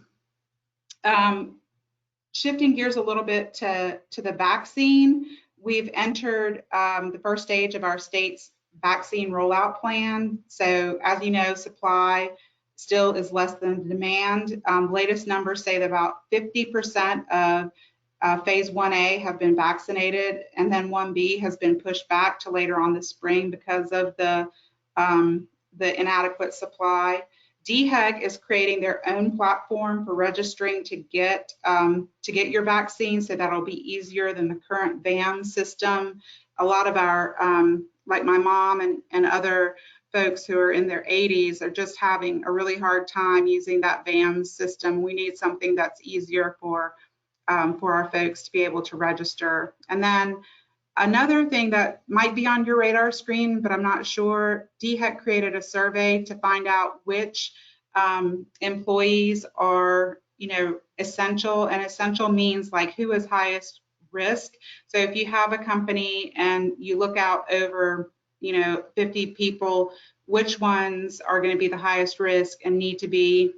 shifting gears a little bit to the vaccine, we've entered the first stage of our state's vaccine rollout plan. So as you know, supply still is less than demand. Latest numbers say that about 50% of phase 1A have been vaccinated, and then 1B has been pushed back to later on this spring because of the inadequate supply. DHEC is creating their own platform for registering to get your vaccine, so that'll be easier than the current VAM system. A lot of our, like my mom and other folks who are in their 80s are just having a really hard time using that VAM system. We need something that's easier for our folks to be able to register. And then another thing that might be on your radar screen, but I'm not sure, DHEC created a survey to find out which employees are, you know, essential, and essential means like who is highest risk. So if you have a company and you look out over, you know, 50 people, which ones are going to be the highest risk and need to be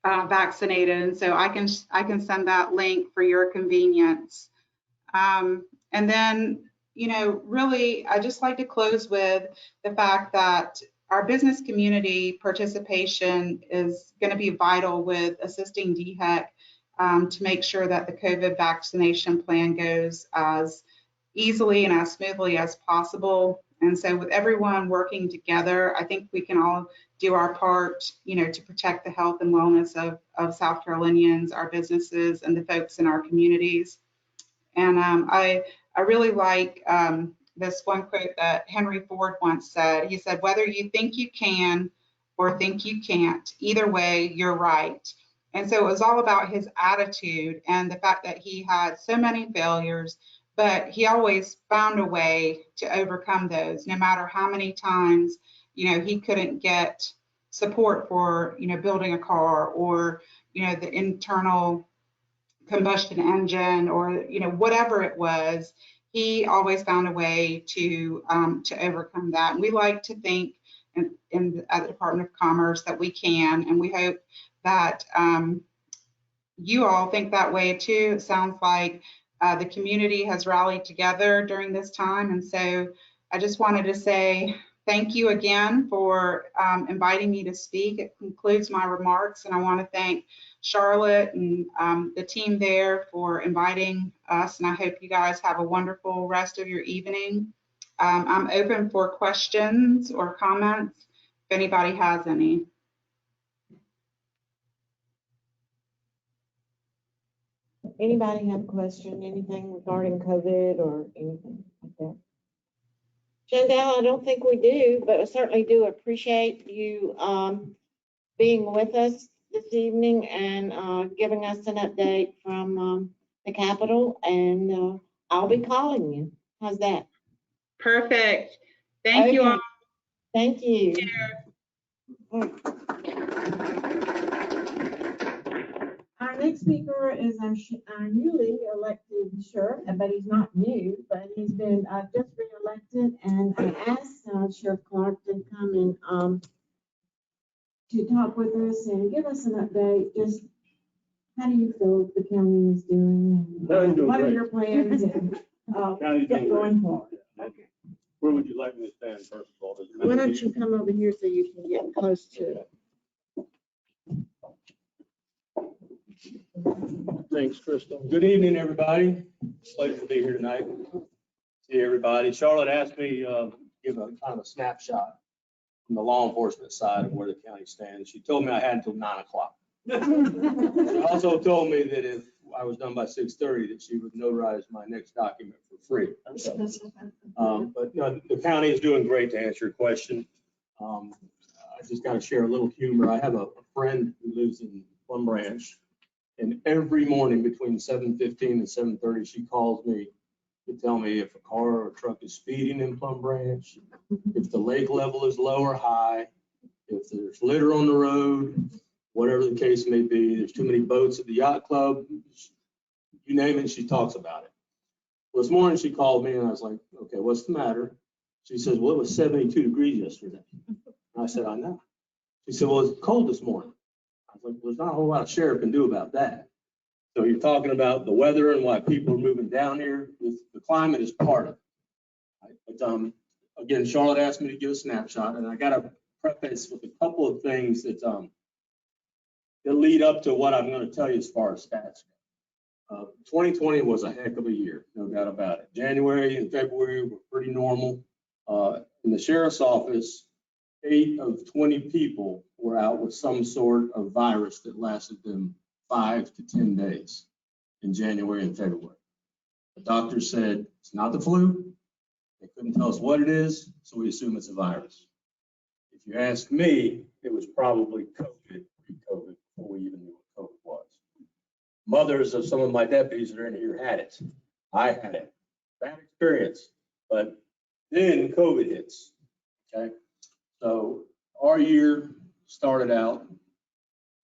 vaccinated? And so I can send that link for your convenience. And then, you know, really, I just like to close with the fact that our business community participation is going to be vital with assisting DHEC to make sure that the COVID vaccination plan goes as easily and as smoothly as possible. And so with everyone working together, I think we can all do our part, you know, to protect the health and wellness of South Carolinians, our businesses, and the folks in our communities. And I really like this one quote that Henry Ford once said. He said, "Whether you think you can or think you can't, either way, you're right." And so it was all about his attitude and the fact that he had so many failures, but he always found a way to overcome those, no matter how many times, you know, he couldn't get support for, you know, building a car, or, you know, the internal combustion engine, or, you know, whatever it was, he always found a way to overcome that. And we like to think at the Department of Commerce that we can, and we hope that you all think that way too. It sounds like the community has rallied together during this time. And so I just wanted to say thank you again for inviting me to speak. It concludes my remarks, and I want to thank Charlotte and the team there for inviting us, and I hope you guys have a wonderful rest of your evening. I'm open for questions or comments if anybody has any. Anybody have a question, anything regarding COVID or anything like that? Chandel, I don't think we do, but I certainly do appreciate you being with us this evening and giving us an update from the Capitol, and I'll be calling you. How's that? Perfect. Thank you Okay. all. Thank you. Our next speaker is our newly elected sheriff, but he's not new, but he's been just re-elected, and I asked Sheriff Clark to come and to talk with us and give us an update. Just how do you feel the county is doing? And, what are your plans and going forward? Okay. Where would you like me to stand first of all? Why don't you come over here so you can get close to it? Thanks, Crystal. Good evening, everybody. Pleasure to be here tonight. See everybody. Charlotte asked me to give a kind of a snapshot from the law enforcement side of where the county stands. She told me I had until 9 o'clock. She also told me that if I was done by 6:30, that she would notarize my next document for free. But no, the county is doing great, to answer your question. I just got to share a little humor. I have a friend who lives in Plum Branch, and every morning between 7:15 and 7:30, she calls me to tell me if a car or a truck is speeding in Plum Branch, if the lake level is low or high, if there's litter on the road, whatever the case may be. There's too many boats at the yacht club. You name it, she talks about it. Well, this morning she called me and I was like, okay, what's the matter? She says, well, it was 72 degrees yesterday. And I said, I know. She said, well, it's cold this morning. I was like, well, there's not a whole lot a sheriff can do about that. So you're talking about the weather and why people are moving down here. The climate is part of it. But again, Charlotte asked me to give a snapshot, and I got to preface with a couple of things that lead up to what I'm going to tell you as far as stats go. 2020 was a heck of a year, no doubt about it. January and February were pretty normal. In the sheriff's office, 8 of 20 people were out with some sort of virus that lasted them 5 to 10 days in January and February. The doctor said it's not the flu. They couldn't tell us what it is, so we assume it's a virus. If you ask me, it was probably COVID, pre-COVID, before we even knew what COVID was. Mothers of some of my deputies that are in here had it. I had it. Bad experience. But then COVID hits. Okay. So our year started out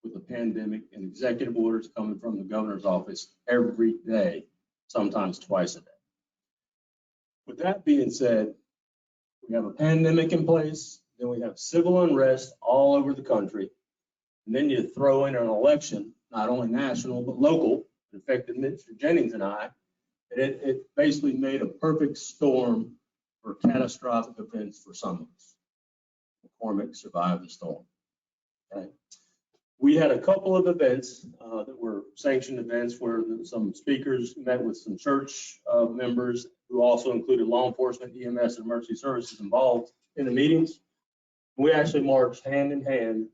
with a pandemic and executive orders coming from the governor's office every day, sometimes twice a day. With that being said, we have a pandemic in place, then we have civil unrest all over the country, and then you throw in an election, not only national, but local, that affected Mr. Jennings and I, and it basically made a perfect storm for catastrophic events for some of us. McCormick survived the storm. Okay. We had a couple of events that were sanctioned events where some speakers met with some church members who also included law enforcement, EMS, and emergency services involved in the meetings. We actually marched hand in hand,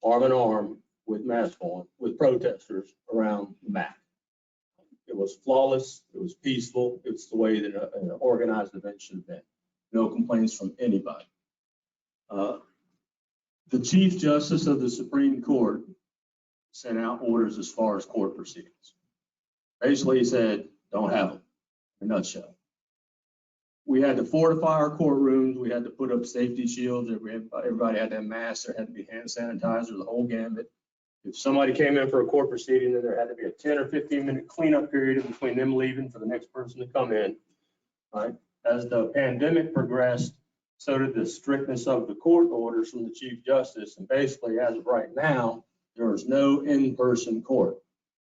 arm in arm, with masks on, with protesters around the MAC. It was flawless. It was peaceful. It's the way that an organized event should have been. No complaints from anybody. The Chief Justice of the Supreme Court sent out orders as far as court proceedings. Basically, he said, don't have them, in a nutshell. We had to fortify our courtrooms. We had to put up safety shields. Everybody had to have masks. There had to be hand sanitizer, the whole gambit. If somebody came in for a court proceeding, then there had to be a 10 or 15-minute cleanup period between them leaving for the next person to come in. All right. As the pandemic progressed, so did the strictness of the court orders from the Chief Justice. And basically, as of right now, there is no in-person court.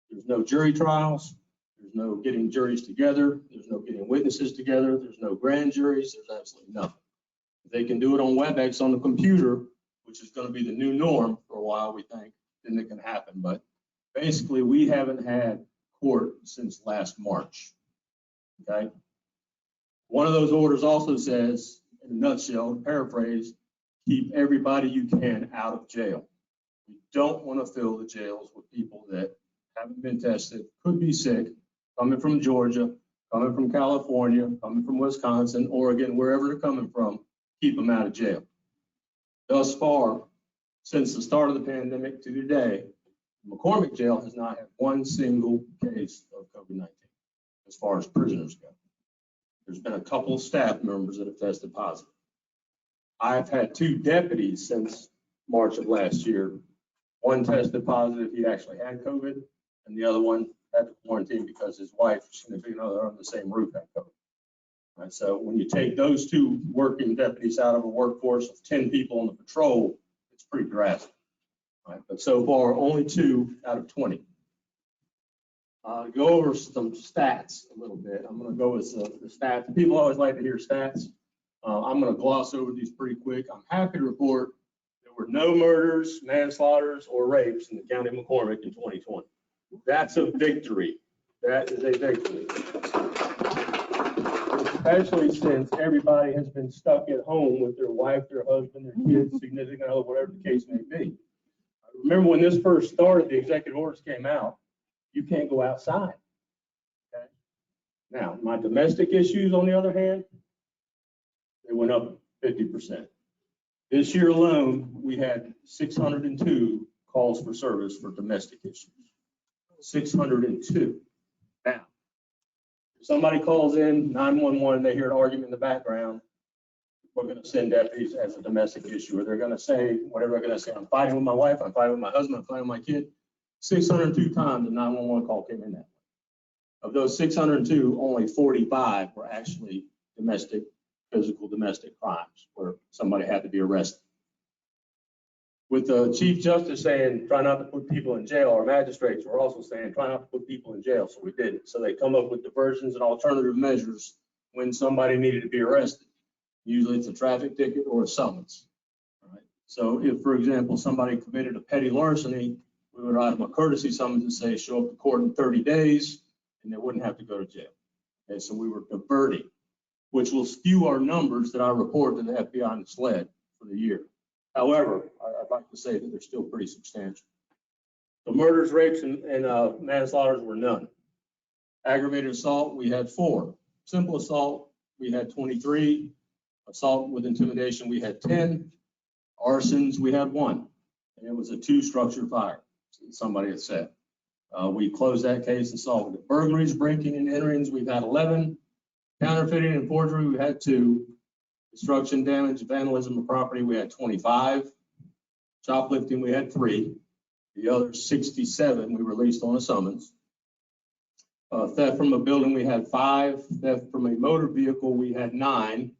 There's no jury trials. There's no getting juries together. There's no getting witnesses together. There's no grand juries. There's absolutely nothing. If they can do it on WebEx on the computer, which is going to be the new norm for a while, we think, then it can happen. But basically, we haven't had court since last March. Okay. One of those orders also says, in a nutshell, to paraphrase, keep everybody you can out of jail. We don't want to fill the jails with people that haven't been tested, could be sick, coming from Georgia, coming from California, coming from Wisconsin, Oregon, wherever they're coming from, keep them out of jail. Thus far, since the start of the pandemic to today, McCormick jail has not had one single case of COVID-19 as far as prisoners go. There's been a couple of staff members that have tested positive. I've had 2 deputies since March of last year. One tested positive, he actually had COVID, and the other one had to quarantine because his wife, significant other on the same roof, had COVID. Right, so when you take those 2 working deputies out of a workforce of 10 people on the patrol, it's pretty drastic. Right, but so far, only 2 out of 20. Go over some stats a little bit. I'm going to go with the stats. People always like to hear stats. I'm going to gloss over these pretty quick. I'm happy to report there were no murders, manslaughters, or rapes in the county of McCormick in 2020. That's a victory. That is a victory. Especially since everybody has been stuck at home with their wife, their husband, their kids, significant other, whatever the case may be. Remember when this first started, the executive orders came out, you can't go outside. Okay? Now, my domestic issues, on the other hand, they went up 50%. This year alone, we had 602 calls for service for domestic issues. 602. Now, if somebody calls in 911, they hear an argument in the background, we're going to send deputies as a domestic issue, or they're going to say whatever they're going to say. I'm fighting with my wife, I'm fighting with my husband, I'm fighting with my kid. 602 times a 911 call came in that way. Of those 602, only 45 were actually domestic, physical domestic crimes where somebody had to be arrested. With the Chief Justice saying, try not to put people in jail, our magistrates were also saying, try not to put people in jail. So we did it. So they come up with diversions and alternative measures when somebody needed to be arrested. Usually it's a traffic ticket or a summons. All right. So if, for example, somebody committed a petty larceny, we would write them a courtesy summons and say, show up to court in 30 days, and they wouldn't have to go to jail. Okay, so we were diverting, which will skew our numbers that I report to the FBI and SLED for the year. However, I'd like to say that they're still pretty substantial. The murders, rapes, and manslaughters were none. Aggravated assault, we had 4. Simple assault, we had 23. Assault with intimidation, we had 10. Arsons, we had 1. And it was a 2-structure fire, somebody had said. We closed that case and solved it. Burglaries, breaking and enterings, we've had 11. Counterfeiting and forgery, we had 2. Destruction, damage, vandalism of property, we had 25. Shoplifting, we had 3. The other 67 we released on a summons. Theft from a building, we had 5. Theft from a motor vehicle, we had 9.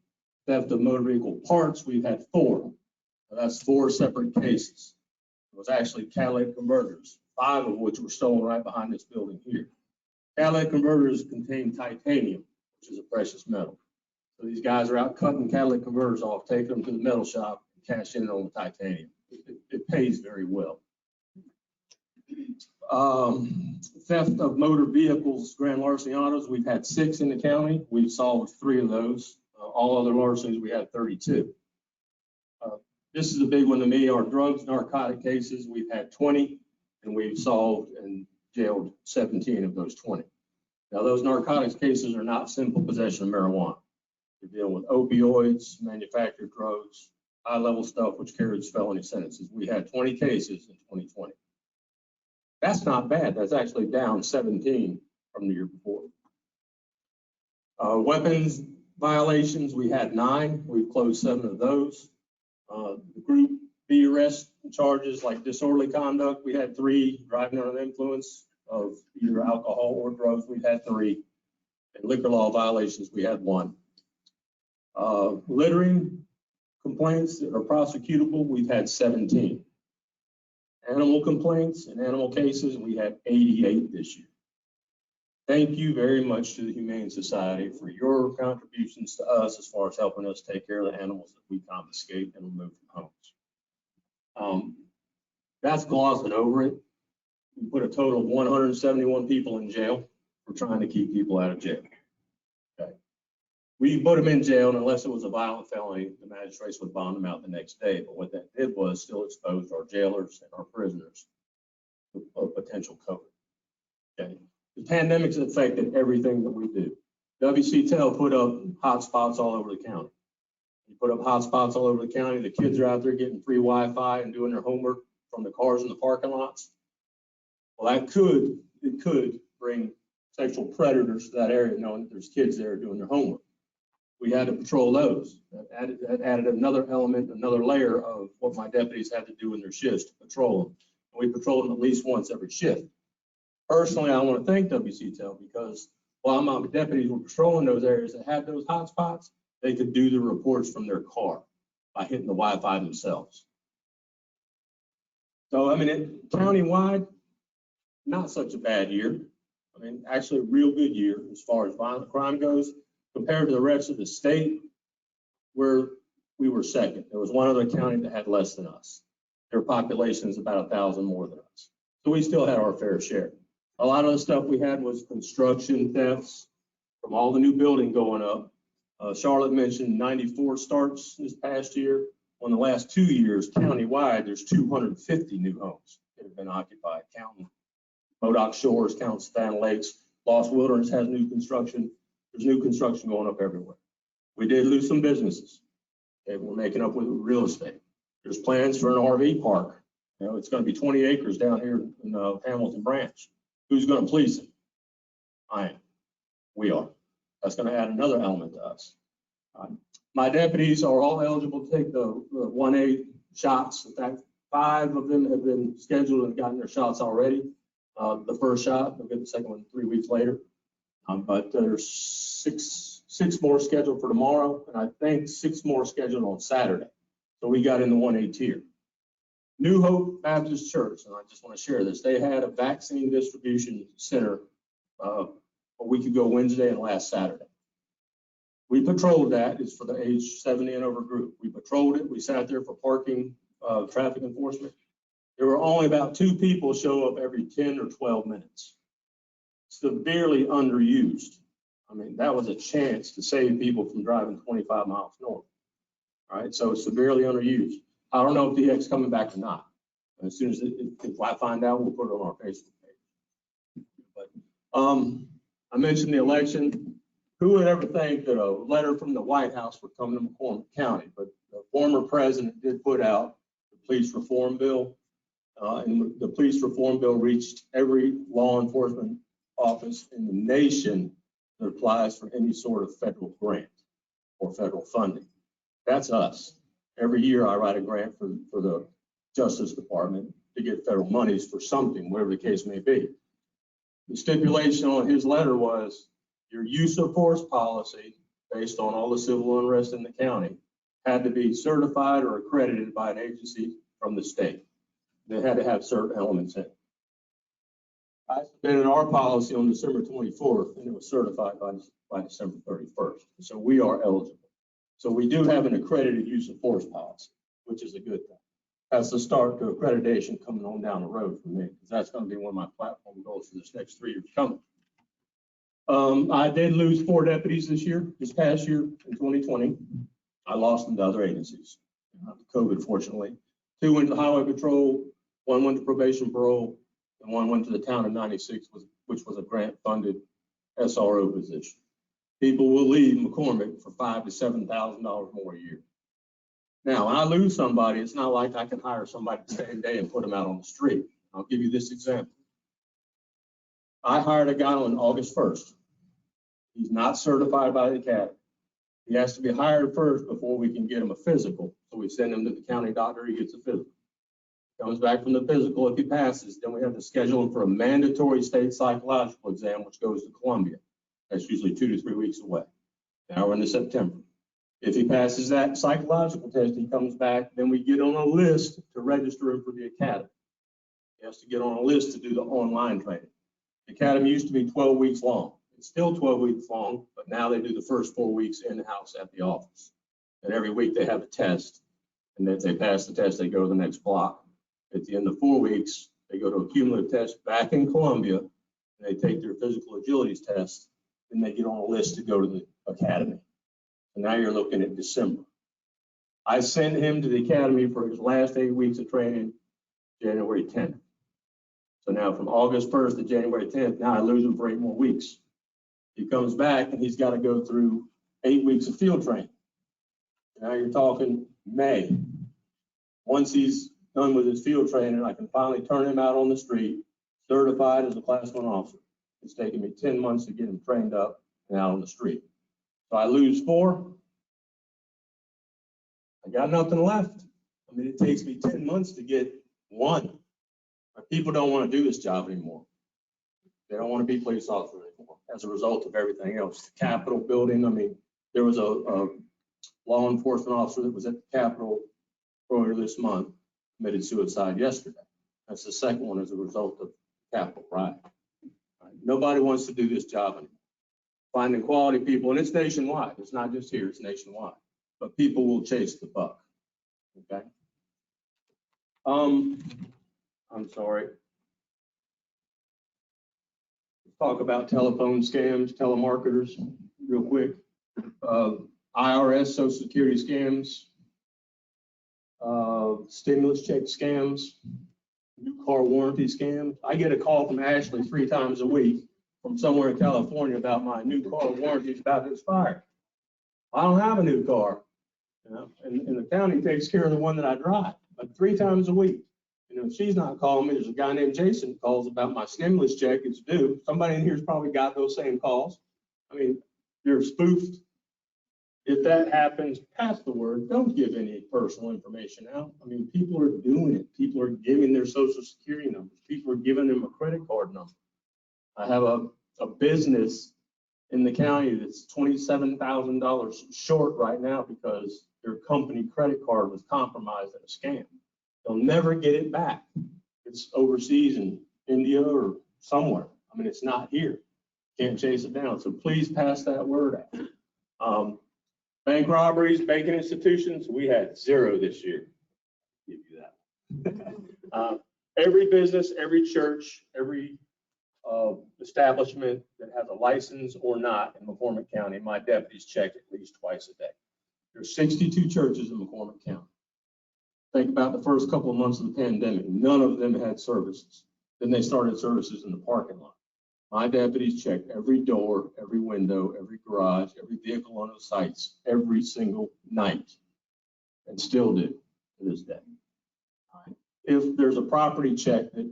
Theft of motor vehicle parts, we've had 4. Now, that's 4 separate cases. It was actually catalytic converters, 5 of which were stolen right behind this building here. Catalytic converters contain titanium, which is a precious metal. So these guys are out cutting catalytic converters off, taking them to the metal shop, and cashing in on the titanium. It pays very well. Theft of motor vehicles, grand larceny autos, we've had 6 in the county. We've solved 3 of those. All other larcenies, we had 32. This is a big one to me. Our drugs, narcotic cases, we've had 20, and we've solved and jailed 17 of those 20. Now, those narcotics cases are not simple possession of marijuana. They're dealing with opioids, manufactured drugs, high-level stuff, which carries felony sentences. We had 20 cases in 2020. That's not bad. That's actually down 17 from the year before. Weapons violations, we had 9. We've closed 7 of those. The group B arrest charges like disorderly conduct, we had 3. Driving under the influence of either alcohol or drugs, we had 3. And liquor law violations, we had 1. Littering complaints that are prosecutable, we've had 17. Animal complaints and animal cases, we had 88 this year. thank you very much to the Humane Society for your contributions to us as far as helping us take care of the animals that we confiscate and remove from homes. That's glossing over it. We put a total of 171 people in jail for trying to keep people out of jail. Okay. We put them in jail, and unless it was a violent felony, the magistrates would bond them out the next day. But what that did was still exposed our jailers and our prisoners to a potential COVID. Okay. The pandemic's affected everything that we do. WCTEL put up hotspots all over the county. You put up hotspots all over the county. The kids are out there getting free Wi-Fi and doing their homework from the cars in the parking lots. Well, it could bring sexual predators to that area, knowing that there's kids there doing their homework. We had to patrol those. That added another element, another layer of what my deputies had to do in their shifts to patrol them. And we patrolled them at least once every shift. Personally, I want to thank WCTEL because while my deputies were patrolling those areas that had those hotspots, they could do the reports from their car by hitting the Wi-Fi themselves. So, I mean, countywide, not such a bad year. I mean, actually a real good year as far as violent crime goes. Compared to the rest of the state, where we were second. There was one other county that had less than us. Their population is about 1,000 more than us. So we still had our fair share. A lot of the stuff we had was construction thefts from all the new building going up. Charlotte mentioned 94 starts this past year. On the last 2 years, countywide, there's 250 new homes that have been occupied, counting Modoc Shores, counting Savannah Lakes. Lost Wilderness has new construction. There's new construction going up everywhere. We did lose some businesses. Okay, we're making up with real estate. There's plans for an RV park. You know, it's going to be 20 acres down here in Hamilton Branch. Who's going to police it? I am. We are. That's going to add another element to us. My deputies are all eligible to take the 1A shots. In fact, 5 of them have been scheduled and gotten their shots already. The first shot, they'll get the second one 3 weeks later. But there's six more scheduled for tomorrow, and I think 6 more scheduled on Saturday. So we got in the 1A tier. New Hope Baptist Church, and I just want to share this. They had a vaccine distribution center a week ago Wednesday and last Saturday. We patrolled that. It's for the age 70 and over group. We patrolled it. We sat there for parking, traffic enforcement. There were only about 2 people show up every 10 or 12 minutes. Severely underused. I mean, that was a chance to save people from driving 25 miles north. All right, so it's severely underused. I don't know if DX coming back or not. As soon as if I find out, we'll put it on our Facebook page. But I mentioned the election. Who would ever think that a letter from the White House would come to McCormick County? But the former president did put out the police reform bill, and the police reform bill reached every law enforcement office in the nation that applies for any sort of federal grant or federal funding. That's us. Every year I write a grant for the Justice Department to get federal monies for something, whatever the case may be. The stipulation on his letter was your use of force policy based on all the civil unrest in the county had to be certified or accredited by an agency from the state. They had to have certain elements in it. I submitted our policy on December 24th, and it was certified by December 31st. So we are eligible. So we do have an accredited use of force policy, which is a good thing. That's the start to accreditation coming on down the road for me, because that's going to be one of my platform goals for this next 3 years coming. I did lose 4 deputies this past year in 2020. I lost them to other agencies, COVID, fortunately. 2 went to highway patrol, 1 went to probation parole, and 1 went to the town of 96, which was a grant-funded SRO position. People will leave McCormick for $5,000 to $7,000 more a year. Now, when I lose somebody, it's not like I can hire somebody the same day and put them out on the street. I'll give you this example. I hired a guy on August 1st. He's not certified by the academy. He has to be hired first before we can get him a physical. So we send him to the county doctor, he gets a physical. Comes back from the physical, if he passes, then we have to schedule him for a mandatory state psychological exam, which goes to Columbia. That's usually 2 to 3 weeks away. Now we're into September. If he passes that psychological test, he comes back, then we get on a list to register him for the academy. He has to get on a list to do the online training. The academy used to be 12 weeks long. It's still 12 weeks long, but now they do the first 4 weeks in-house at the office. And every week they have a test. And if they pass the test, they go to the next block. At the end of 4 weeks, they go to a cumulative test back in Columbia, and they take their physical agilities test, and they get on a list to go to the academy. And now you're looking at December. I sent him to the academy for his last 8 weeks of training, January 10th. So now from August 1st to January 10th, now I lose him for 8 more weeks. He comes back and he's got to go through 8 weeks of field training. Now you're talking May. Once he's done with his field training, I can finally turn him out on the street, certified as a Class 1 officer. It's taken me 10 months to get him trained up and out on the street. So I lose 4. I got nothing left. I mean, it takes me 10 months to get 1. People don't want to do this job anymore. They don't want to be police officers anymore as a result of everything else. The Capitol building, I mean, there was a law enforcement officer that was at the Capitol earlier this month, committed suicide yesterday. That's the second one as a result of Capitol riot. Nobody wants to do this job anymore. Finding quality people, and it's nationwide. It's not just here, it's nationwide. But people will chase the buck, okay? I'm sorry. Let's talk about telephone scams, telemarketers, real quick. IRS, Social Security scams, stimulus check scams, new car warranty scams. I get a call from Ashley 3 times a week from somewhere in California about my new car warranty is about to expire. I don't have a new car, you know, and the county takes care of the one that I drive, but 3 times a week. You know, she's not calling me. There's a guy named Jason calls about my stimulus check. It's due. Somebody in here's probably got those same calls. I mean, they're spoofed. If that happens, pass the word. Don't give any personal information out. I mean, people are doing it. People are giving their social security numbers. People are giving them a credit card number. I have a business in the county that's $27,000 short right now because their company credit card was compromised in a scam. They'll never get it back. It's overseas in India or somewhere. I mean, it's not here. Can't chase it down. So please pass that word out. Bank robberies, banking institutions, we had 0 this year. Give you that. Every business, every church, every establishment that has a license or not in McCormick County, my deputies check at least twice a day. There's 62 churches in McCormick County. Think about the first couple of months of the pandemic. None of them had services. Then they started services in the parking lot. My deputies checked every door, every window, every garage, every vehicle on those sites every single night, and still do to this day. If there's a property check that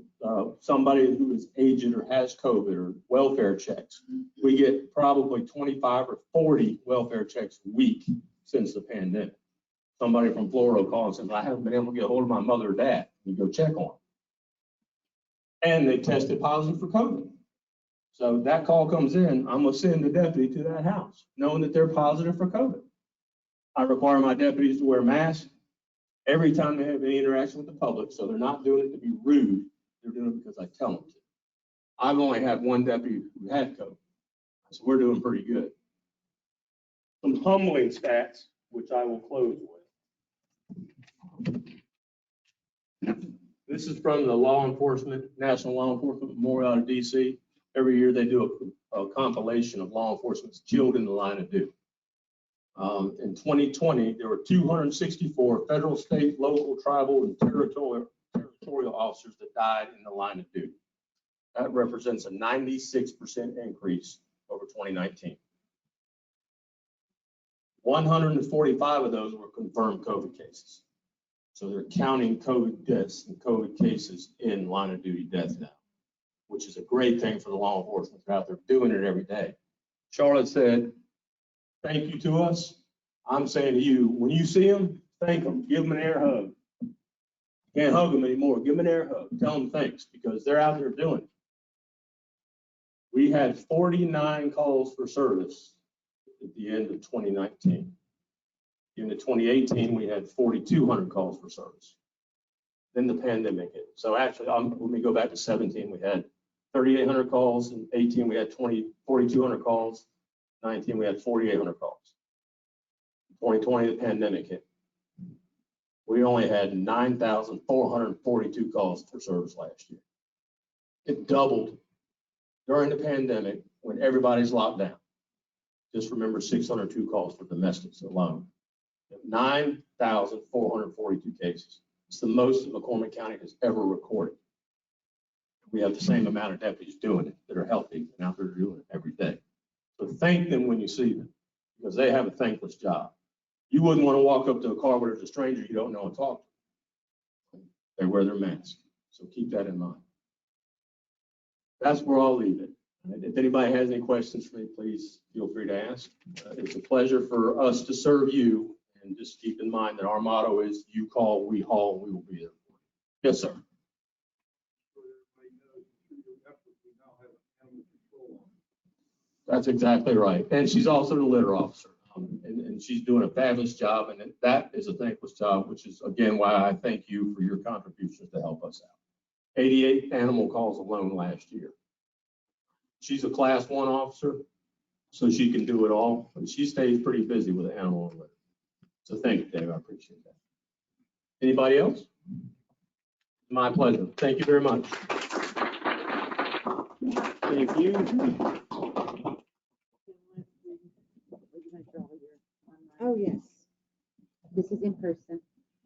somebody who is aged or has COVID or welfare checks, we get probably 25 or 40 welfare checks a week since the pandemic. Somebody from Florida will call and says, I haven't been able to get a hold of my mother or dad. You go check on them. And they tested positive for COVID. So that call comes in, I'm gonna send the deputy to that house, knowing that they're positive for COVID. I require my deputies to wear masks every time they have any interaction with the public, so they're not doing it to be rude, they're doing it because I tell them to. I've only had 1 deputy who had COVID, so we're doing pretty good. Some humbling stats, which I will close with. This is from the National Law Enforcement Memorial out of DC. Every year they do a compilation of law enforcement's killed in the line of duty. In 2020, there were 264 federal, state, local, tribal, and territorial officers that died in the line of duty. That represents a 96% increase over 2019. 145 of those were confirmed COVID cases. So they're counting COVID deaths and COVID cases in line of duty death now, which is a great thing for the law enforcement. They're out there doing it every day. Charlotte said, thank you to us. I'm saying to you, when you see them, thank them, give them an air hug. Can't hug them anymore, give them an air hug, tell them thanks, because they're out there doing it. We had 49 calls for service at the end of 2019. In 2018, we had 4,200 calls for service. Then the pandemic hit. So actually, let me go back to 17. We had 3,800 calls. In 18, we had 4,200 calls. 19, we had 4,800 calls. 2020, the pandemic hit. We only had 9,442 calls for service last year. It doubled during the pandemic when everybody's locked down. Just remember 602 calls for domestics alone. 9,442 cases. It's the most that McCormick County has ever recorded. We have the same amount of deputies doing it that are healthy and out there doing it every day. So thank them when you see them, because they have a thankless job. You wouldn't want to walk up to a car where there's a stranger you don't know and talk to. They wear their mask. So keep that in mind. That's where I'll leave it. If anybody has any questions for me, please feel free to ask. It's a pleasure for us to serve you. And just keep in mind that our motto is you call, we haul, and we will be there for you. Yes, sir. That's exactly right. And she's also the litter officer. And she's doing a fabulous job. And that is a thankless job, which is, again, why I thank you for your contributions to help us out. 88 animal calls alone last year. She's a class 1 officer, so she can do it all. But she stays pretty busy with animal and litter. So thank you, Dave. I appreciate that. Anybody else? My pleasure. Thank you very much. Thank you. Oh, yes. This is in person,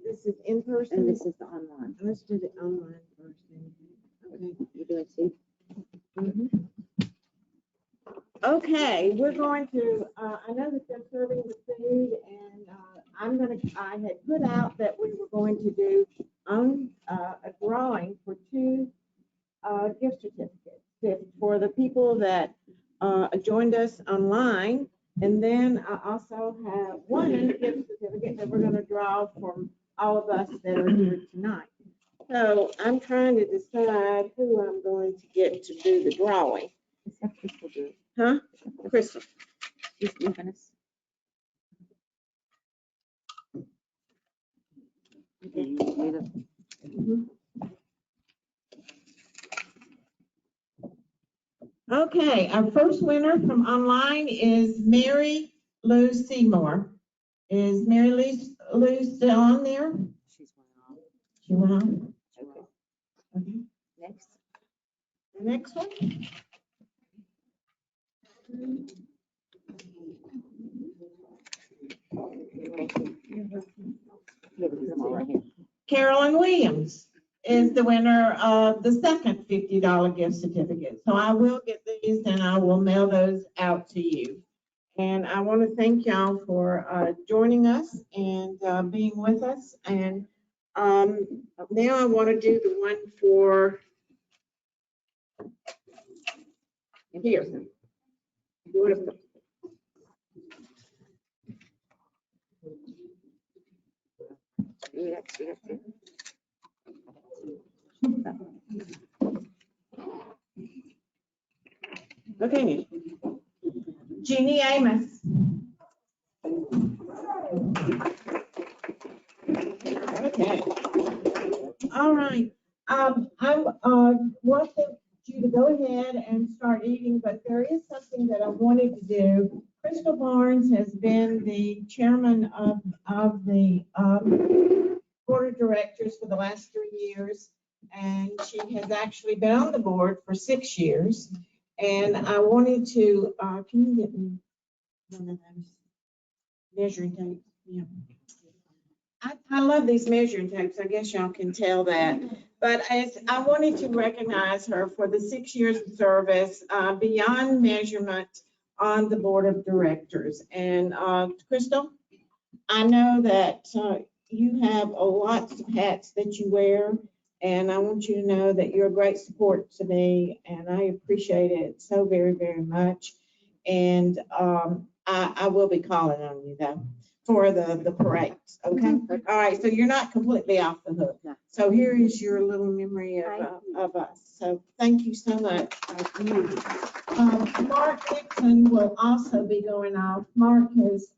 This is in person. and this is the online. Let's do the online first. Okay. You do it too? Mhm. Okay, we're going to, I know that they're serving the food, and I had put out that we were going to do a drawing for 2 gift certificates for the people that joined us online. And then I also have 1 gift certificate that we're going to draw from all of us that are here tonight. So I'm trying to decide who I'm going to get to do the drawing. Let's have Crystal do it. Huh? Crystal. She's leaving us. Okay, you leave it. Okay, our first winner from online is Mary Lou Seymour. Is Mary Lou still on there? She's one off. She went on. Okay, Okay. next. The next one? Yeah, put them all right here. Carolyn Williams is the winner of the second $50 gift certificate. So I will get these and I will mail those out to you. And I want to thank y'all for joining us and being with us. And now I want to do the one for here. Beautiful. We got two. Okay. Jeannie Amos. Okay. All right. I want you to go ahead and start eating, but there is something that I wanted to do. Crystal Barnes has been the chairman of the board of directors for the last 3 years, and she has actually been on the board for 6 years. And I wanted to, can you get me one of those measuring tapes? Yeah. I love these measuring tapes. I guess y'all can tell that. But I wanted to recognize her for the 6 years of service beyond measurement on the board of directors. And Crystal, I know that you have a lots of hats that you wear. And I want you to know that you're a great support to me, and I appreciate it so very, very much. And I will be calling on you though for the parades. Okay. All right. So you're not completely off the hook. No. So here is your little memory of us. So thank you so much. Mark Nixon will also be going off. Mark was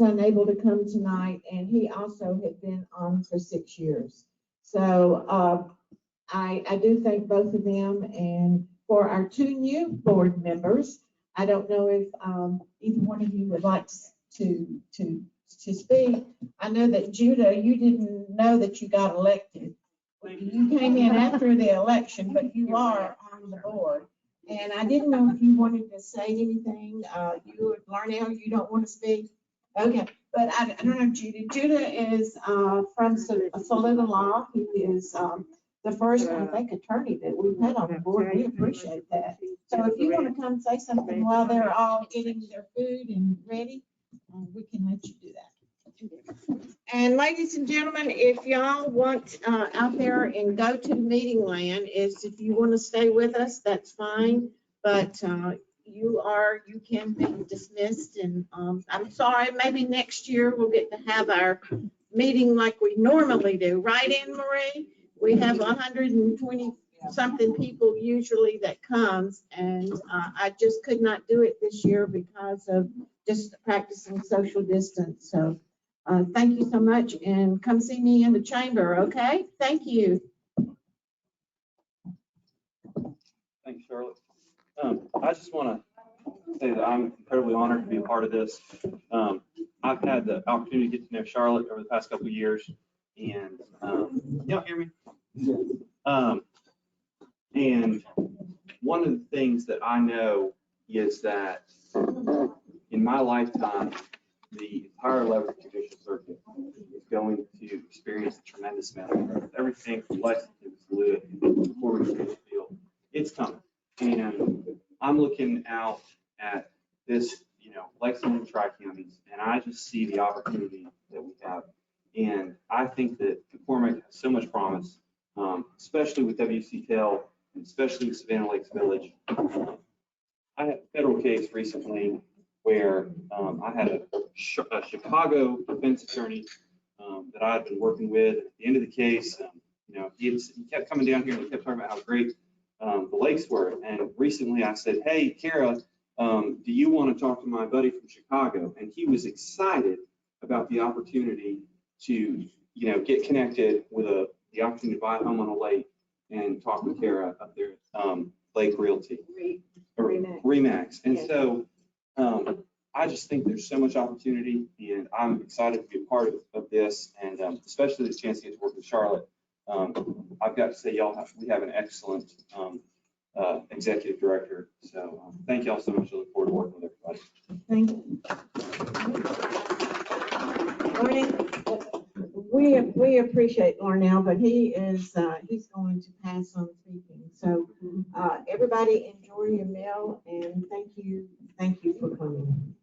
unable to come tonight, and he also had been on for 6 years. So I do thank both of them, and for our two new board members, I don't know if either one of you would like to speak. I know that Judah, you didn't know that you got elected. You came in after the election, but you are on the board. And I didn't know if you wanted to say anything. You, Larnell, you don't want to speak? Okay, but I don't know, Judah. Judah is from Saluda Law. He is the first, I think, attorney that we've had on the board. We appreciate that. So if you want to come say something while they're all getting their food and ready, we can let you do that. And ladies and gentlemen, if y'all want out there and go to meeting land, is if you want to stay with us, that's fine. But you can be dismissed. And I'm sorry, maybe next year we'll get to have our meeting like we normally do. Right, Anne Marie? We have 120 something people usually that comes, and I just could not do it this year because of just practicing social distance. So thank you so much, and come see me in the chamber, okay? Thank you. Thanks, Charlotte. I just want to say that I'm incredibly honored to be a part of this. I've had the opportunity to get to know Charlotte over the past couple of years, and y'all hear me? And one of the things that I know is that in my lifetime, the entire 11th Judicial Circuit is going to experience a tremendous amount of growth. Everything from Lexington to Saluda, McCormick, it's coming. And I'm looking out at this, Lexington Tri-Counties, and I just see the opportunity that we have. And I think that McCormick has so much promise, especially with WCTEL, and especially with Savannah Lakes Village. I had a federal case recently where I had a Chicago defense attorney that I had been working with. At the end of the case, he kept coming down here and he kept talking about how great the lakes were. And recently I said, hey, Kara, do you want to talk to my buddy from Chicago? And he was excited about the opportunity to, get connected with the opportunity to buy a home on a lake and talk with Kara up there at Lake Realty. Remax. And so I just think there's so much opportunity, and I'm excited to be a part of this, and especially the chance to get to work with Charlotte. I've got to say, we have an excellent executive director. So thank y'all so much. I look forward to working with everybody. Thank you. We appreciate Larnell, but he's going to pass on speaking. So everybody enjoy your meal, and thank you for coming.